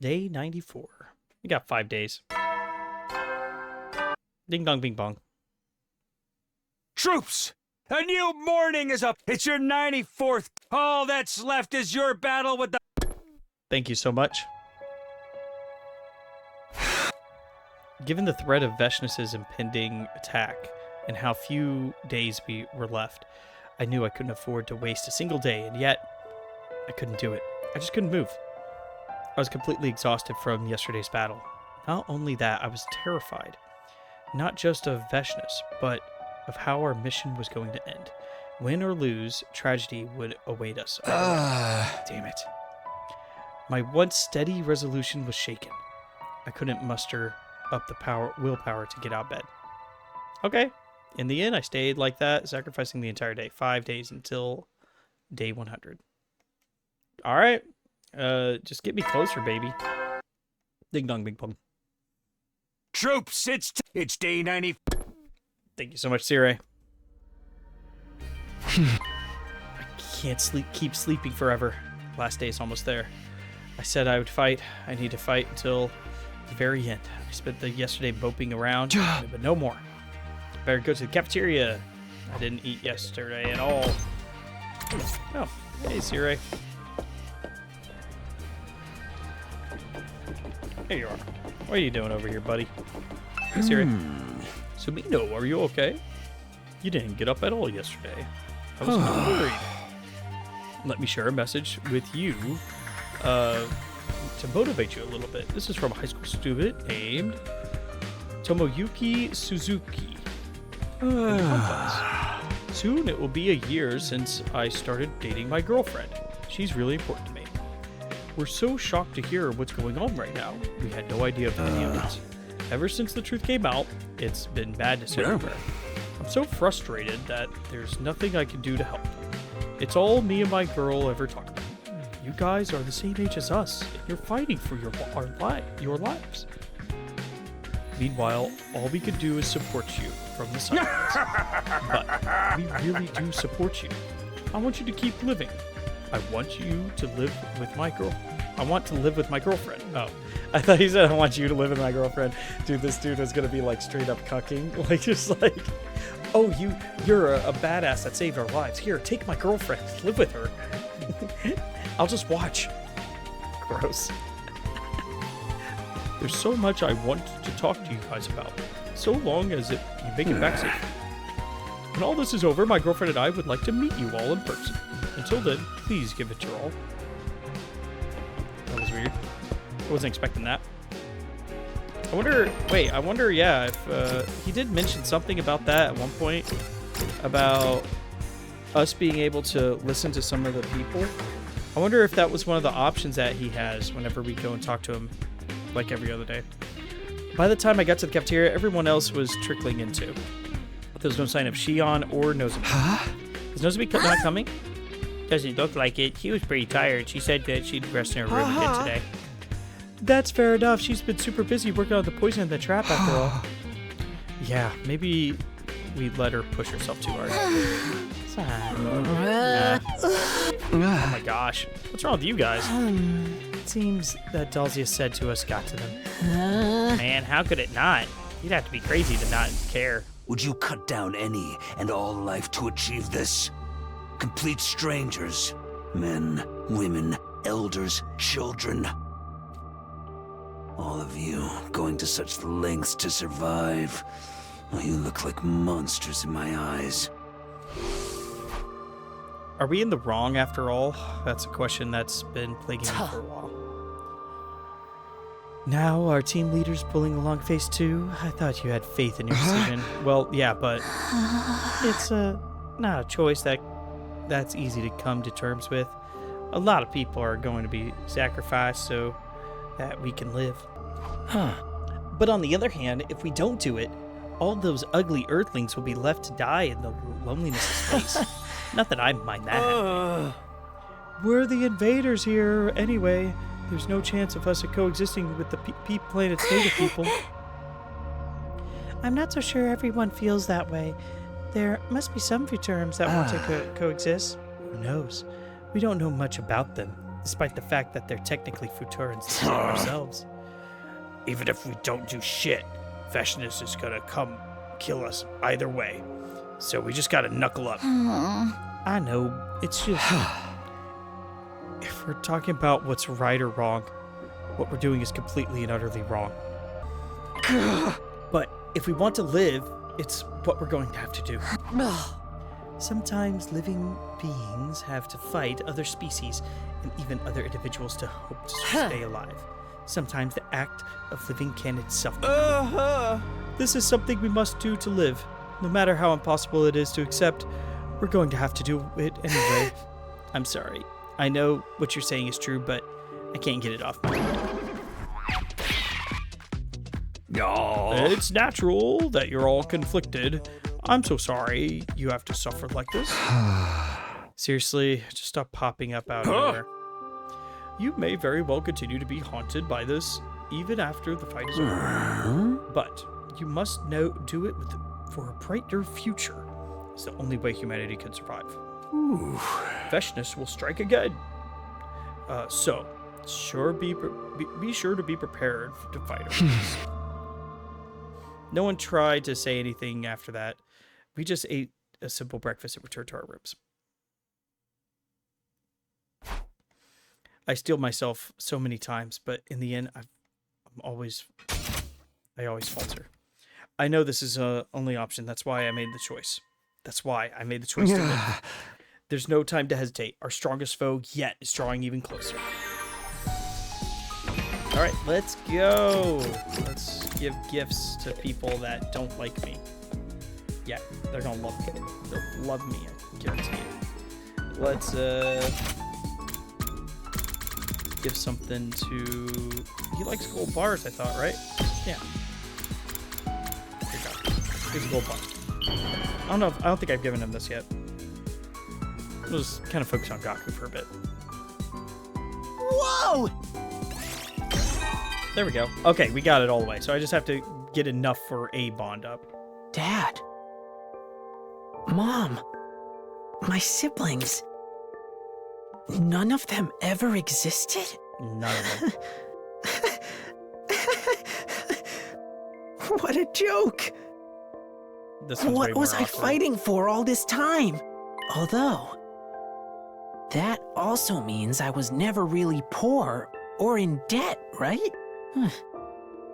Day 94. We got 5 days. Ding dong, bing bong. Troops! A new morning is up. It's your 94th. All that's left is your battle with the... Thank you so much. Given the threat of Vexhness' impending attack and how few days we were left, I knew I couldn't afford to waste a single day, and yet I couldn't do it. I just couldn't move. I was completely exhausted from yesterday's battle. Not only that, I was terrified. Not just of Vexhness, but of how our mission was going to end. Win or lose, tragedy would await us. Damn it. My once steady resolution was shaken. I couldn't muster up the willpower to get out of bed. Okay. In the end, I stayed like that, sacrificing the entire day. 5 days until day 100. All right. Just get me closer, baby. Ding dong, bing bong. Troops, it's day 90. Thank you so much, Sire. I can't keep sleeping forever. Last day is almost there. I said I would fight. I need to fight until the very end. I spent the yesterday moping around, but no more. Better go to the cafeteria. I didn't eat yesterday at all. Oh, hey, Sire. Here you are. What are you doing over here, buddy? Hey, Sire. Subino, are you okay? You didn't get up at all yesterday. I was not worried. Let me share a message with you to motivate you a little bit. This is from a high school student named Tomoyuki Suzuki. Soon it will be a year since I started dating my girlfriend. She's really important to me. We're so shocked to hear what's going on right now. We had no idea of any of it. Ever since the truth came out, it's been madness everywhere. I'm so frustrated that there's nothing I can do to help. It's all me and my girl ever talk about. You guys are the same age as us, and you're fighting for your lives. Meanwhile, all we could do is support you from the sidelines. But we really do support you. I want you to keep living. I want you to live with my girl. I want to live with my girlfriend. Oh, I thought he said I want you to live with my girlfriend. Dude, this dude is gonna be like straight up cucking, like just like, oh, you're a badass that saved our lives. Here, take my girlfriend, live with her. I'll just watch. Gross. There's so much I want to talk to you guys about, so long as you make it back safe. When all this is over, my girlfriend and I would like to meet you all in person. Until then, please give it your all. That was weird. I wasn't expecting that. I wonder, yeah, if he did mention something about that at one point, about us being able to listen to some of the people. I wonder if that was one of the options that he has whenever we go and talk to him, like every other day. By the time I got to the cafeteria, everyone else was trickling in too. There was no sign of Shion or Nozomi. Huh? Is Nozomi not coming? Doesn't look like it. She was pretty tired. She said that she'd rest in her room again today. That's fair enough. She's been super busy working on the poison in the trap after all. Yeah, maybe we let her push herself too hard. Oh my gosh. What's wrong with you guys? It seems that Dalzia said to us got to them. Man, how could it not? You'd have to be crazy to not care. Would you cut down any and all life to achieve this? Complete strangers. Men, women, elders, children. All of you going to such lengths to survive. Well, you look like monsters in my eyes. Are we in the wrong after all? That's a question that's been plaguing me for a while. Now our team leader's pulling along phase 2. I thought you had faith in your decision. Well, yeah, but it's not a choice that's easy to come to terms with. A lot of people are going to be sacrificed so that we can live. But on the other hand, if we don't do it, all those ugly earthlings will be left to die in the loneliness of space. Not that I mind that happening. We're the invaders here anyway. There's no chance of us coexisting with the planet's native people. I'm not so sure everyone feels that way. There must be some Futurums that want to coexist. Who knows? We don't know much about them, despite the fact that they're technically Futurans ourselves. Even if we don't do shit, Vexhness is gonna come kill us either way. So we just gotta knuckle up. I know, it's just... if we're talking about what's right or wrong, what we're doing is completely and utterly wrong. But if we want to live, it's what we're going to have to do. Sometimes living beings have to fight other species and even other individuals to hope to stay alive. Sometimes the act of living can itself be cruel. This is something we must do to live. No matter how impossible it is to accept, we're going to have to do it anyway. I'm sorry. I know what you're saying is true, but I can't get it off my mind. It's natural that you're all conflicted. I'm so sorry you have to suffer like this. Seriously, just stop popping up out of nowhere. You may very well continue to be haunted by this even after the fight is over. But you must do it for a brighter future. It's the only way humanity can survive. Vexhness will strike again. So be sure to be prepared to fight her. No one tried to say anything after that. We just ate a simple breakfast and returned to our rooms. I steal myself so many times, but in the end, I always falter. I know this is the only option. That's why I made the choice. That's why I made the choice to live. There's no time to hesitate. Our strongest foe yet is drawing even closer. All right, let's go. Let's give gifts to people that don't like me. Yeah, they're gonna love me. They'll love me, I guarantee it. Let's give something to... He likes gold bars, I thought, right? Yeah. Here you go. Here's a gold bar. I don't think I've given him this yet. We'll just kind of focus on Gaku for a bit. Whoa! There we go. Okay, we got it all the way. So I just have to get enough for a bond up. Dad. Mom. My siblings. None of them ever existed? None of them. What a joke! What was I fighting for all this time? Although, that also means I was never really poor or in debt, right?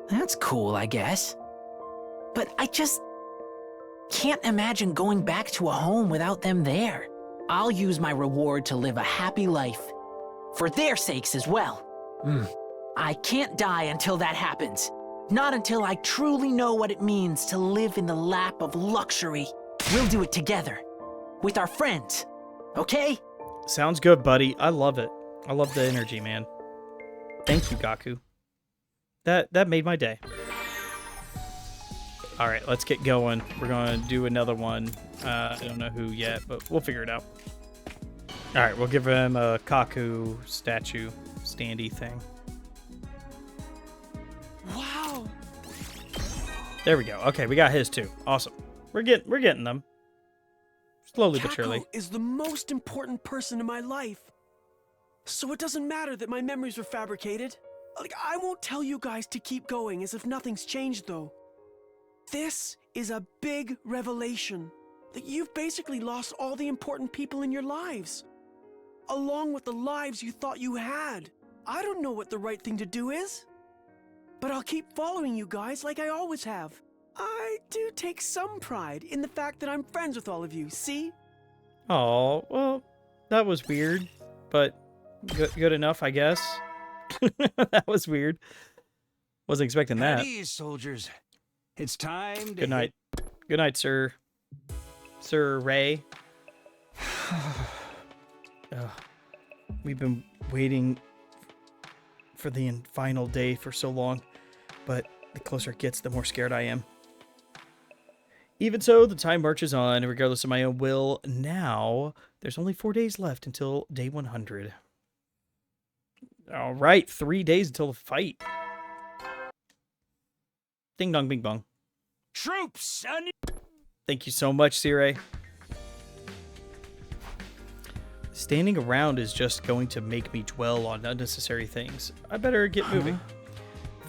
That's cool, I guess. But I just can't imagine going back to a home without them there. I'll use my reward to live a happy life. For their sakes as well. I can't die until that happens. Not until I truly know what it means to live in the lap of luxury. We'll do it together. With our friends. Okay? Sounds good, buddy. I love it. I love the energy, man. Thank you, Gaku. That made my day. All right, let's get going. We're going to do another one. I don't know who yet, but we'll figure it out. All right, we'll give him a Kaku statue standy thing. Wow. There we go. Okay, we got his too. Awesome. We're getting them. Slowly but surely. Kako is the most important person in my life. So it doesn't matter that my memories were fabricated. Like, I won't tell you guys to keep going as if nothing's changed, though. This is a big revelation. That you've basically lost all the important people in your lives. Along with the lives you thought you had. I don't know what the right thing to do is. But I'll keep following you guys like I always have. I do take some pride in the fact that I'm friends with all of you, see? Oh, well, that was weird, but good enough, I guess. That was weird. Wasn't expecting that. At ease, soldiers. It's time to... Good night. Good night, sir. Sir Ray. We've been waiting for the final day for so long, but the closer it gets, the more scared I am. Even so, the time marches on, regardless of my own will. Now, there's only 4 days left until day 100. All right, 3 days until the fight. Ding dong, bing bong. Troops! Thank you so much, Sire. Standing around is just going to make me dwell on unnecessary things. I better get moving.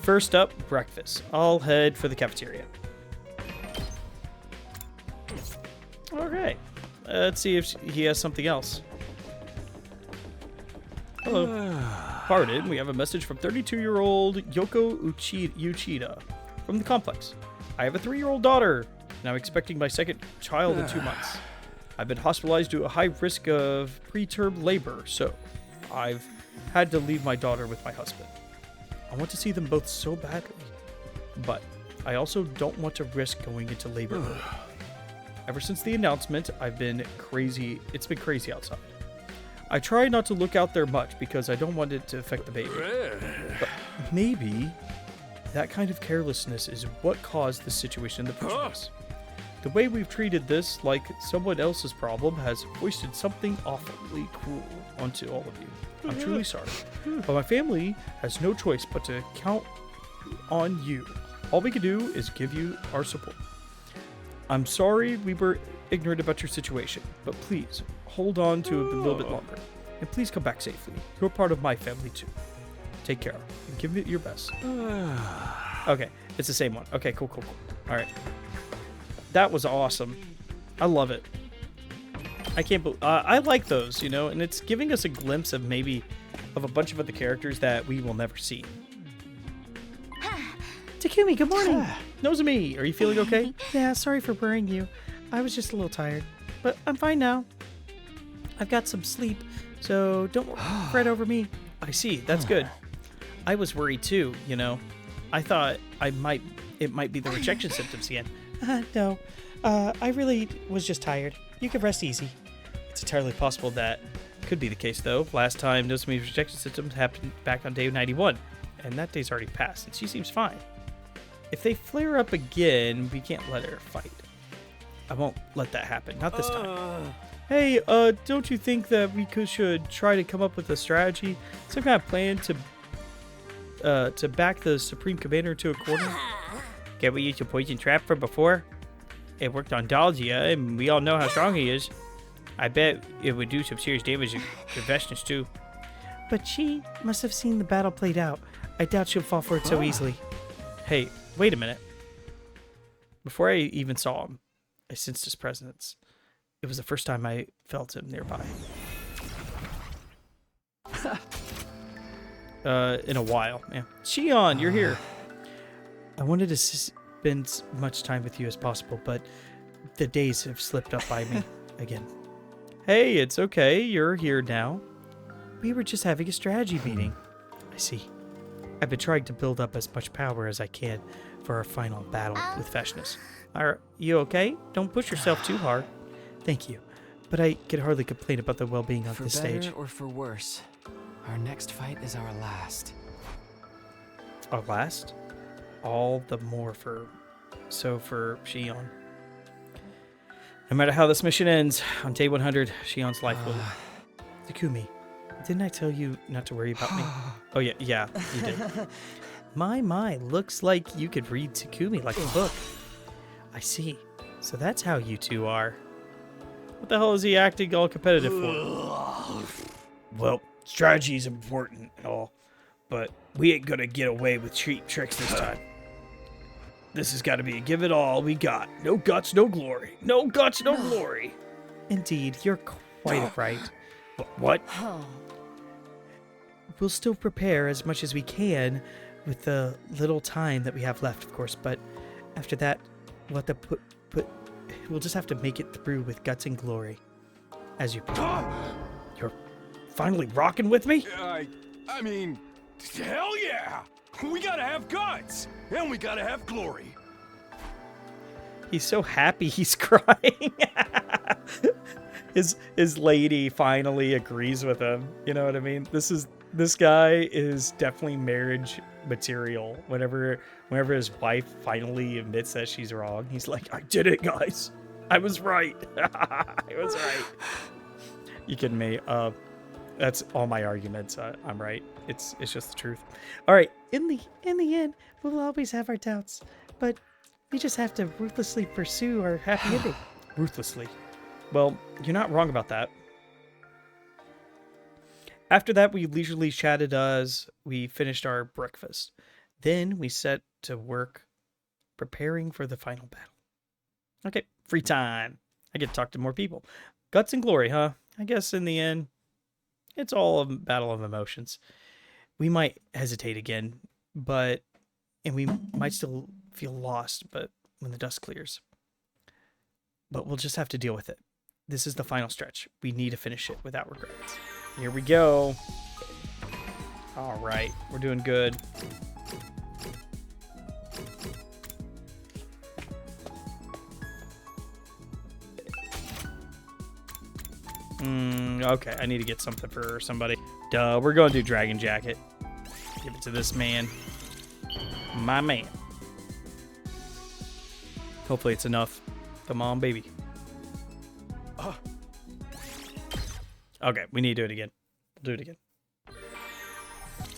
first up, breakfast. I'll head for the cafeteria. Okay. Let's see if he has something else. Hello. Pardon, we have a message from 32-year-old Yoko Uchida from the complex. I have a 3-year-old daughter, and I'm expecting my second child in 2 months. I've been hospitalized due to a high risk of preterm labor, so I've had to leave my daughter with my husband. I want to see them both so badly, but I also don't want to risk going into labor early. Ever since the announcement, it's been crazy outside. I try not to look out there much because I don't want it to affect the baby. But maybe that kind of carelessness is what caused the situation in the first place. The way we've treated this like someone else's problem has foisted something awfully cruel onto all of you. I'm truly sorry, but my family has no choice but to count on you. All we can do is give you our support. I'm sorry we were ignorant about your situation, but please hold on to it a little bit longer. And please come back safely. You're part of my family too. Take care and give it your best. Okay, it's the same one. Okay, cool. All right. That was awesome. I love it. I can't believe... I like those, you know, and it's giving us a glimpse of maybe of a bunch of other characters that we will never see. Takumi, good morning. Nozomi, are you feeling okay? Yeah, sorry for worrying you. I was just a little tired, but I'm fine now. I've got some sleep, so don't fret over me. I see. That's good. I was worried too, you know. I thought it might be the rejection symptoms again. No. I really was just tired. You can rest easy. It's entirely possible that could be the case, though. Last time Nozomi's rejection symptoms happened back on day 91, and that day's already passed, and she seems fine. If they flare up again, we can't let her fight. I won't let that happen. Not this time. Hey, don't you think that we should try to come up with a strategy, some kind of plan to back the Supreme Commander into a corner? Can we use the poison trap from before? It worked on Dalgia, and we all know how strong he is. I bet it would do some serious damage to Vexhness too. But she must have seen the battle played out. I doubt she'll fall for it so easily. Hey, wait a minute. Before I even saw him, I sensed his presence. It was the first time I felt him nearby. In a while, yeah. Shion, you're here. I wanted to spend as much time with you as possible, but the days have slipped up by me again. Hey, it's okay. You're here now. We were just having a strategy meeting. I see. I've been trying to build up as much power as I can for our final battle with Vexhness. Are you okay? Don't push yourself too hard. Thank you, but I can hardly complain about the well-being of this stage. For better or for worse, our next fight is our last. Our last? All the more for Shion. No matter how this mission ends, on day 100, Shion's life will... Takumi, didn't I tell you not to worry about me? Oh, yeah, you did. My, looks like you could read Takumi like a book. I see. So that's how you two are. What the hell is he acting all competitive for? Well, strategy is important and all, but we ain't gonna get away with cheap tricks this time. This has got to be a give it all we got. No guts, no glory. No guts, no glory. Indeed, you're quite right. What? We'll still prepare as much as we can with the little time that we have left, of course, but after that, we'll have to we'll just have to make it through with guts and glory. As you put it. You're finally rocking with me? I mean, hell yeah! We gotta have guts! And we gotta have glory. He's so happy he's crying. His lady finally agrees with him. You know what I mean? This guy is definitely marriage material. Whenever his wife finally admits that she's wrong, he's like, I did it, guys. I was right. I was right. You kidding me? That's all my arguments. I'm right. It's just the truth. All right. In the end, we'll always have our doubts, but we just have to ruthlessly pursue our happy ending. Ruthlessly. Well, you're not wrong about that. After that, we leisurely chatted as we finished our breakfast. Then we set to work preparing for the final battle. Okay, free time. I get to talk to more people. Guts and glory, huh? I guess in the end, it's all a battle of emotions. We might hesitate again, and we might still feel lost, but when the dust clears. But we'll just have to deal with it. This is the final stretch. We need to finish it without regrets. Here we go. All right, we're doing good. Okay, I need to get something for somebody. Duh, we're going to do Dragon Jacket. Give it to this man. My man. Hopefully it's enough. Come on, baby. Okay, we need to do it again. We'll do it again.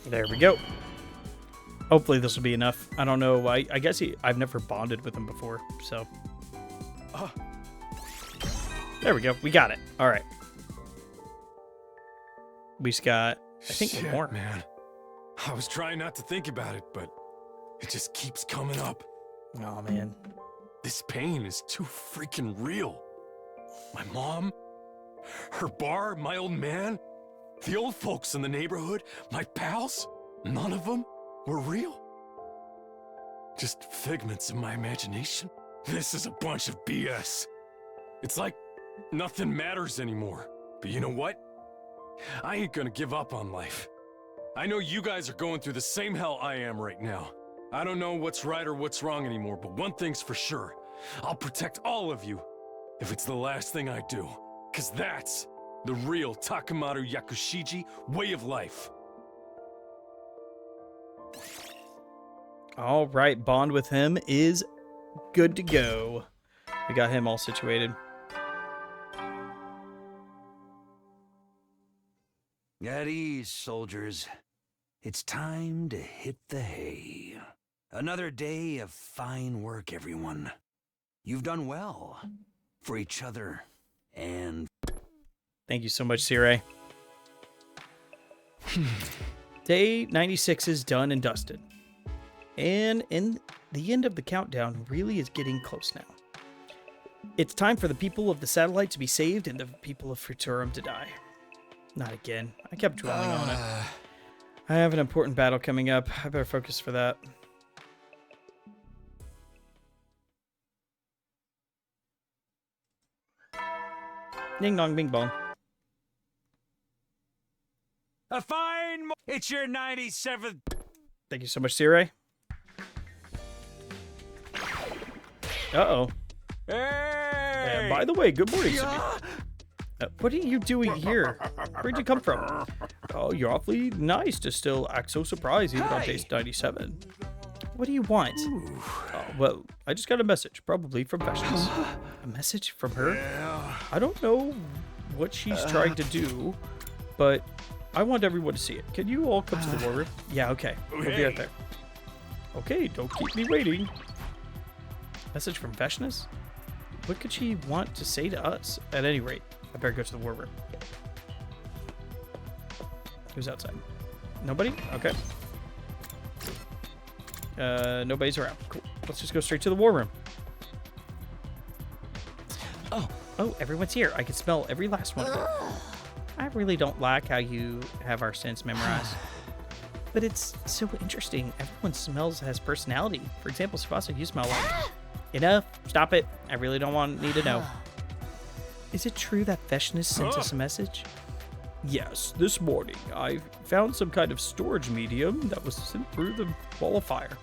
There we go. Hopefully this will be enough. I don't know. I guess I've never bonded with him before, so. There we go. We got it. All right. We just got, I think, Shit, more. Man. I was trying not to think about it, but it just keeps coming up. Oh, man. This pain is too freaking real. My mom, her bar, my old man, the old folks in the neighborhood, my pals, none of them were real. Just figments of my imagination. This is a bunch of BS. It's like nothing matters anymore. But you know what? I ain't gonna give up on life. I know you guys are going through the same hell I am right now. I don't know what's right or what's wrong anymore, but one thing's for sure. I'll protect all of you if it's the last thing I do. 'Cause that's the real Takemaru Yakushiji way of life. All right, bond with him is good to go. We got him all situated. At ease, soldiers. It's time to hit the hay. Another day of fine work, everyone. You've done well for each other and... Thank you so much, Sire. Day 96 is done and dusted. And the end of the countdown really is getting close now. It's time for the people of the satellite to be saved and the people of Futurum to die. Not again. I kept dwelling on it. I have an important battle coming up. I better focus for that. Ding dong bing bong. A fine... It's your 97th... Thank you so much, Sire. Uh-oh. Hey! By the way, good morning, Sibling. What are you doing here? Where'd you come from? Oh, you're awfully nice to still act so surprised even on day 97. What do you want? Oh, well, I just got a message, probably from Vexhness. A message from her? I don't know what she's trying to do, but I want everyone to see it. Can you all come to the war room? Yeah, okay. We'll be right there. Okay, don't keep me waiting. Message from Vexhness? What could she want to say to us? At any rate, I better go to the war room. Who's outside? Nobody? Okay. Nobody's around. Cool. Let's just go straight to the war room. Oh, everyone's here. I can smell every last one of them. I really don't like how you have our scents memorized. But it's so interesting. Everyone smells has personality. For example, Tsubasa, you smell like... Enough. Stop it. I really don't need to know. Is it true that Vexhness sent us a message? Yes, this morning I found some kind of storage medium that was sent through the wall of fire.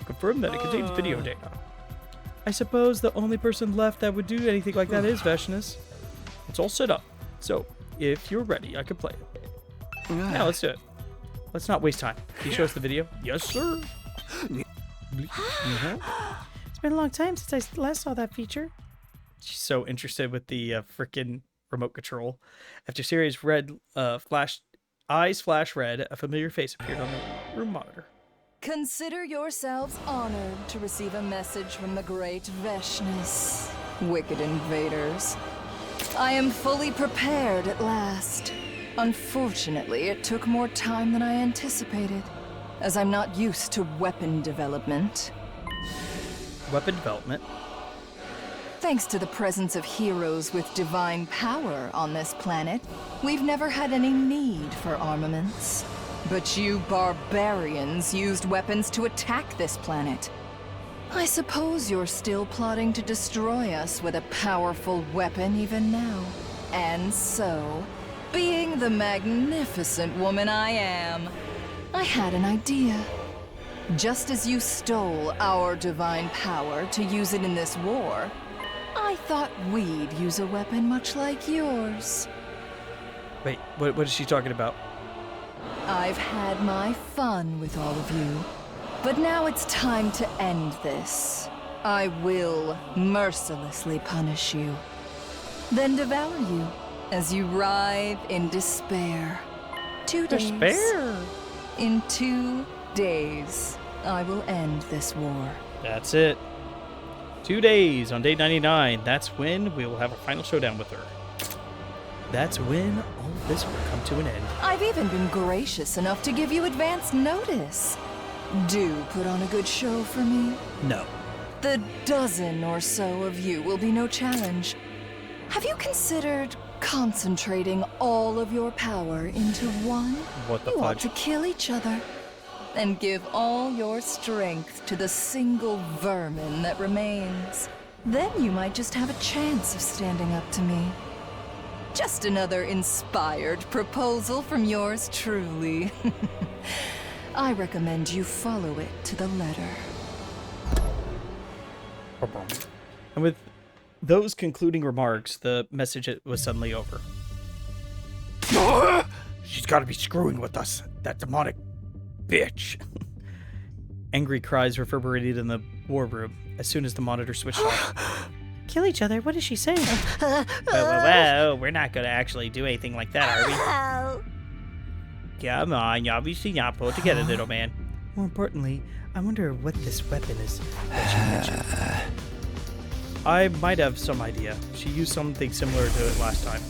Confirmed that it contains video data. I suppose the only person left that would do anything like that is Vexhness. It's all set up. So, if you're ready, I can play it. Now, let's do it. Let's not waste time. Can you show us the video? Yes, sir. It's been a long time since I last saw that feature. She's so interested with the frickin' remote control. After Siri's red eyes flash red, a familiar face appeared on the room monitor. Consider yourselves honored to receive a message from the great Vexhness, wicked invaders. I am fully prepared at last. Unfortunately, it took more time than I anticipated. as I'm not used to weapon development. Weapon development? Thanks to the presence of heroes with divine power on this planet, we've never had any need for armaments. But you barbarians used weapons to attack this planet. I suppose you're still plotting to destroy us with a powerful weapon even now. And so, being the magnificent woman I am, I had an idea. Just as you stole our divine power to use it in this war, I thought we'd use a weapon much like yours. Wait, what is she talking about? I've had my fun with all of you, but now it's time to end this. I will mercilessly punish you, then devour you as you writhe in despair. 2 days. Despair? In 2 days, I will end this war. That's it. 2 days on day 99. That's when we will have a final showdown with her. That's when all of this will come to an end. I've even been gracious enough to give you advance notice. Do put on a good show for me. No. The dozen or so of you will be no challenge. Have you considered concentrating all of your power into one? What the You fudge? ought to kill each other and give all your strength to the single vermin that remains. Then you might just have a chance of standing up to me. Just another inspired proposal from yours truly. I recommend you follow it to the letter. And with those concluding remarks, the message was suddenly over. She's got to be screwing with us, that demonic bitch. Angry cries reverberated in the war room as soon as the monitor switched off. Kill each other? What is she saying? Whoa, we're not going to actually do anything like that, are we? Come on, you obviously not pull it together, little man. More importantly, I wonder what this weapon is that she mentioned. I might have some idea. She used something similar to it last time.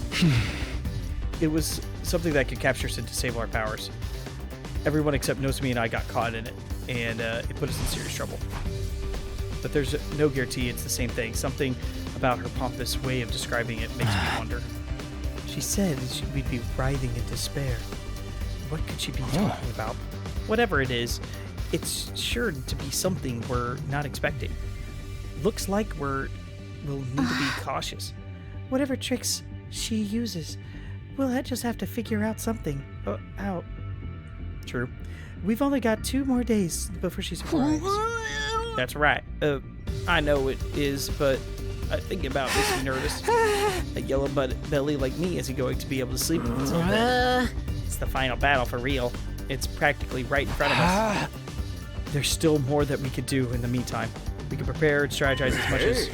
It was something that could capture us into save our powers. Everyone except Nozomi and I got caught in it, and it put us in serious trouble. But there's no guarantee it's the same thing. Something about her pompous way of describing it makes me wonder. She said we'd be writhing in despair. What could she be talking about? Whatever it is, it's sure to be something we're not expecting. Looks like we'll need to be cautious. Whatever tricks she uses, we'll just have to figure out something. Out. True. We've only got 2 more days before she arrives. That's right. I know it is, but I think about makes me nervous. A yellow belly like me isn't going to be able to sleep until then. It's the final battle for real. It's practically right in front of us. There's still more that we could do in the meantime. We can prepare and strategize as much as...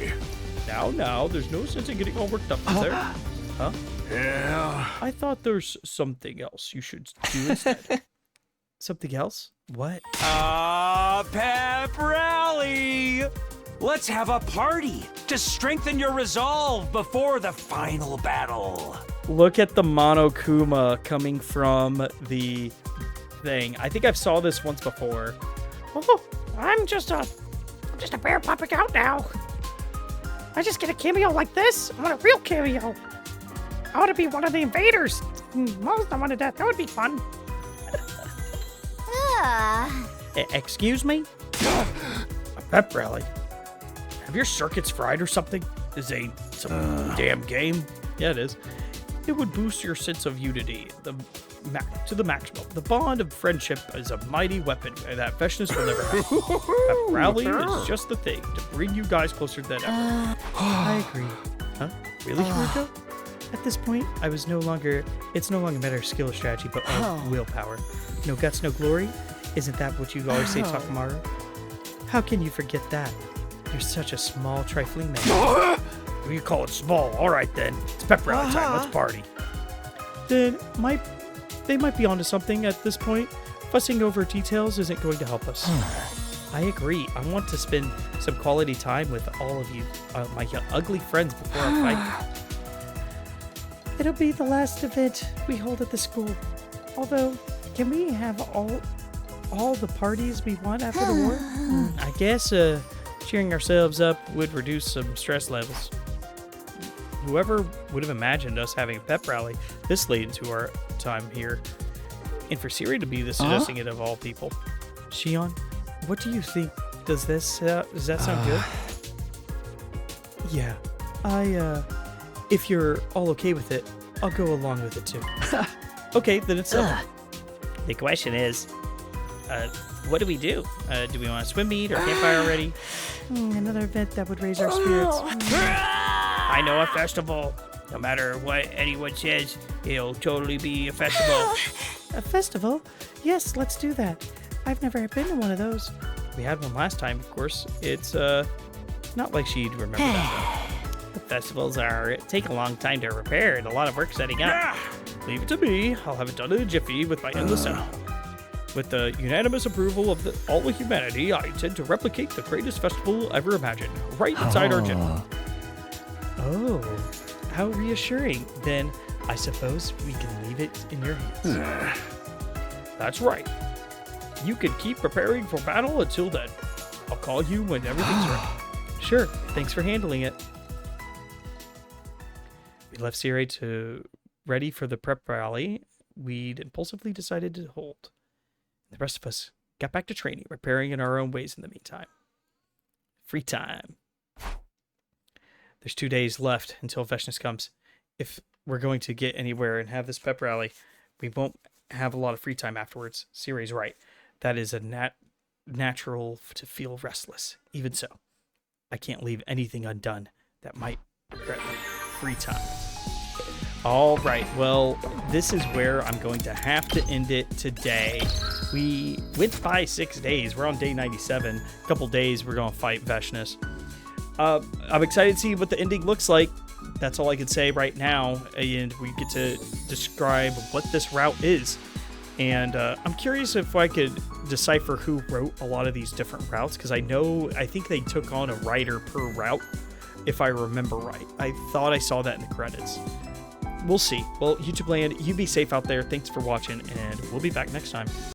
Now, there's no sense in getting all worked up, is there? Huh? Yeah. I thought there's something else you should do instead. Something else? What? Pep rally! Let's have a party to strengthen your resolve before the final battle. Look at the Monokuma coming from the thing. I think I've saw this once before. Oh, I'm just a bear popping out now. I just get a cameo like this? I want a real cameo. I want to be one of the invaders. Most I wanted that. That would be fun. Excuse me? A pep rally? Have your circuits fried or something? This ain't some damn game. Yeah, it is. It would boost your sense of unity to the maximum. The bond of friendship is a mighty weapon that Vexhness will never have. Pep rally is just the thing to bring you guys closer than ever. I agree. Huh? Really, Kiriko? At this point, it's no longer a matter of skill or strategy, but of willpower. No guts, no glory? Isn't that what you always say, Takamaru? How can you forget that? You're such a small, trifling man. You call it small. All right, then. It's pep rally time. Let's party. Then they might be onto something at this point. Fussing over details isn't going to help us. I agree. I want to spend some quality time with all of you, my ugly friends, before our fight. It'll be the last event we hold at the school. Although, can we have all all the parties we want after the war? I guess cheering ourselves up would reduce some stress levels. Whoever would have imagined us having a pep rally this late into our time here, and for Siri to be suggesting it of all people. Shion, what do you think? Does that sound good? Yeah, if you're all okay with it, I'll go along with it too. Okay, then it's The question is, what do we do? Do we want to swim meet or campfire already? Another event that would raise our spirits. I know a festival. No matter what anyone says, it'll totally be a festival. A festival? Yes, let's do that. I've never been to one of those. We had one last time, of course. It's not like she'd remember that. The festivals take a long time to repair and a lot of work setting up. Leave it to me. I'll have it done in a jiffy with my endless setup. With the unanimous approval of all of humanity, I intend to replicate the greatest festival ever imagined, right inside our gym. Oh, how reassuring. Then I suppose we can leave it in your hands. That's right. You can keep preparing for battle until then. I'll call you when everything's ready. Sure, thanks for handling it. We left Siri ready for the prep rally we'd impulsively decided to hold. The rest of us got back to training, preparing in our own ways in the meantime. Free time. There's 2 days left until Vexhness comes. If we're going to get anywhere and have this pep rally, we won't have a lot of free time afterwards. Siri's right. That is a natural to feel restless. Even so, I can't leave anything undone that might regret free time. All right, well, this is where I'm going to have to end it today. We went by 6 days. We're on day 97. A couple days, we're going to fight Vexhness. I'm excited to see what the ending looks like. That's all I can say right now. And we get to describe what this route is. And I'm curious if I could decipher who wrote a lot of these different routes, because I think they took on a writer per route, if I remember right. I thought I saw that in the credits. We'll see. Well, YouTube land, you be safe out there. Thanks for watching, and we'll be back next time.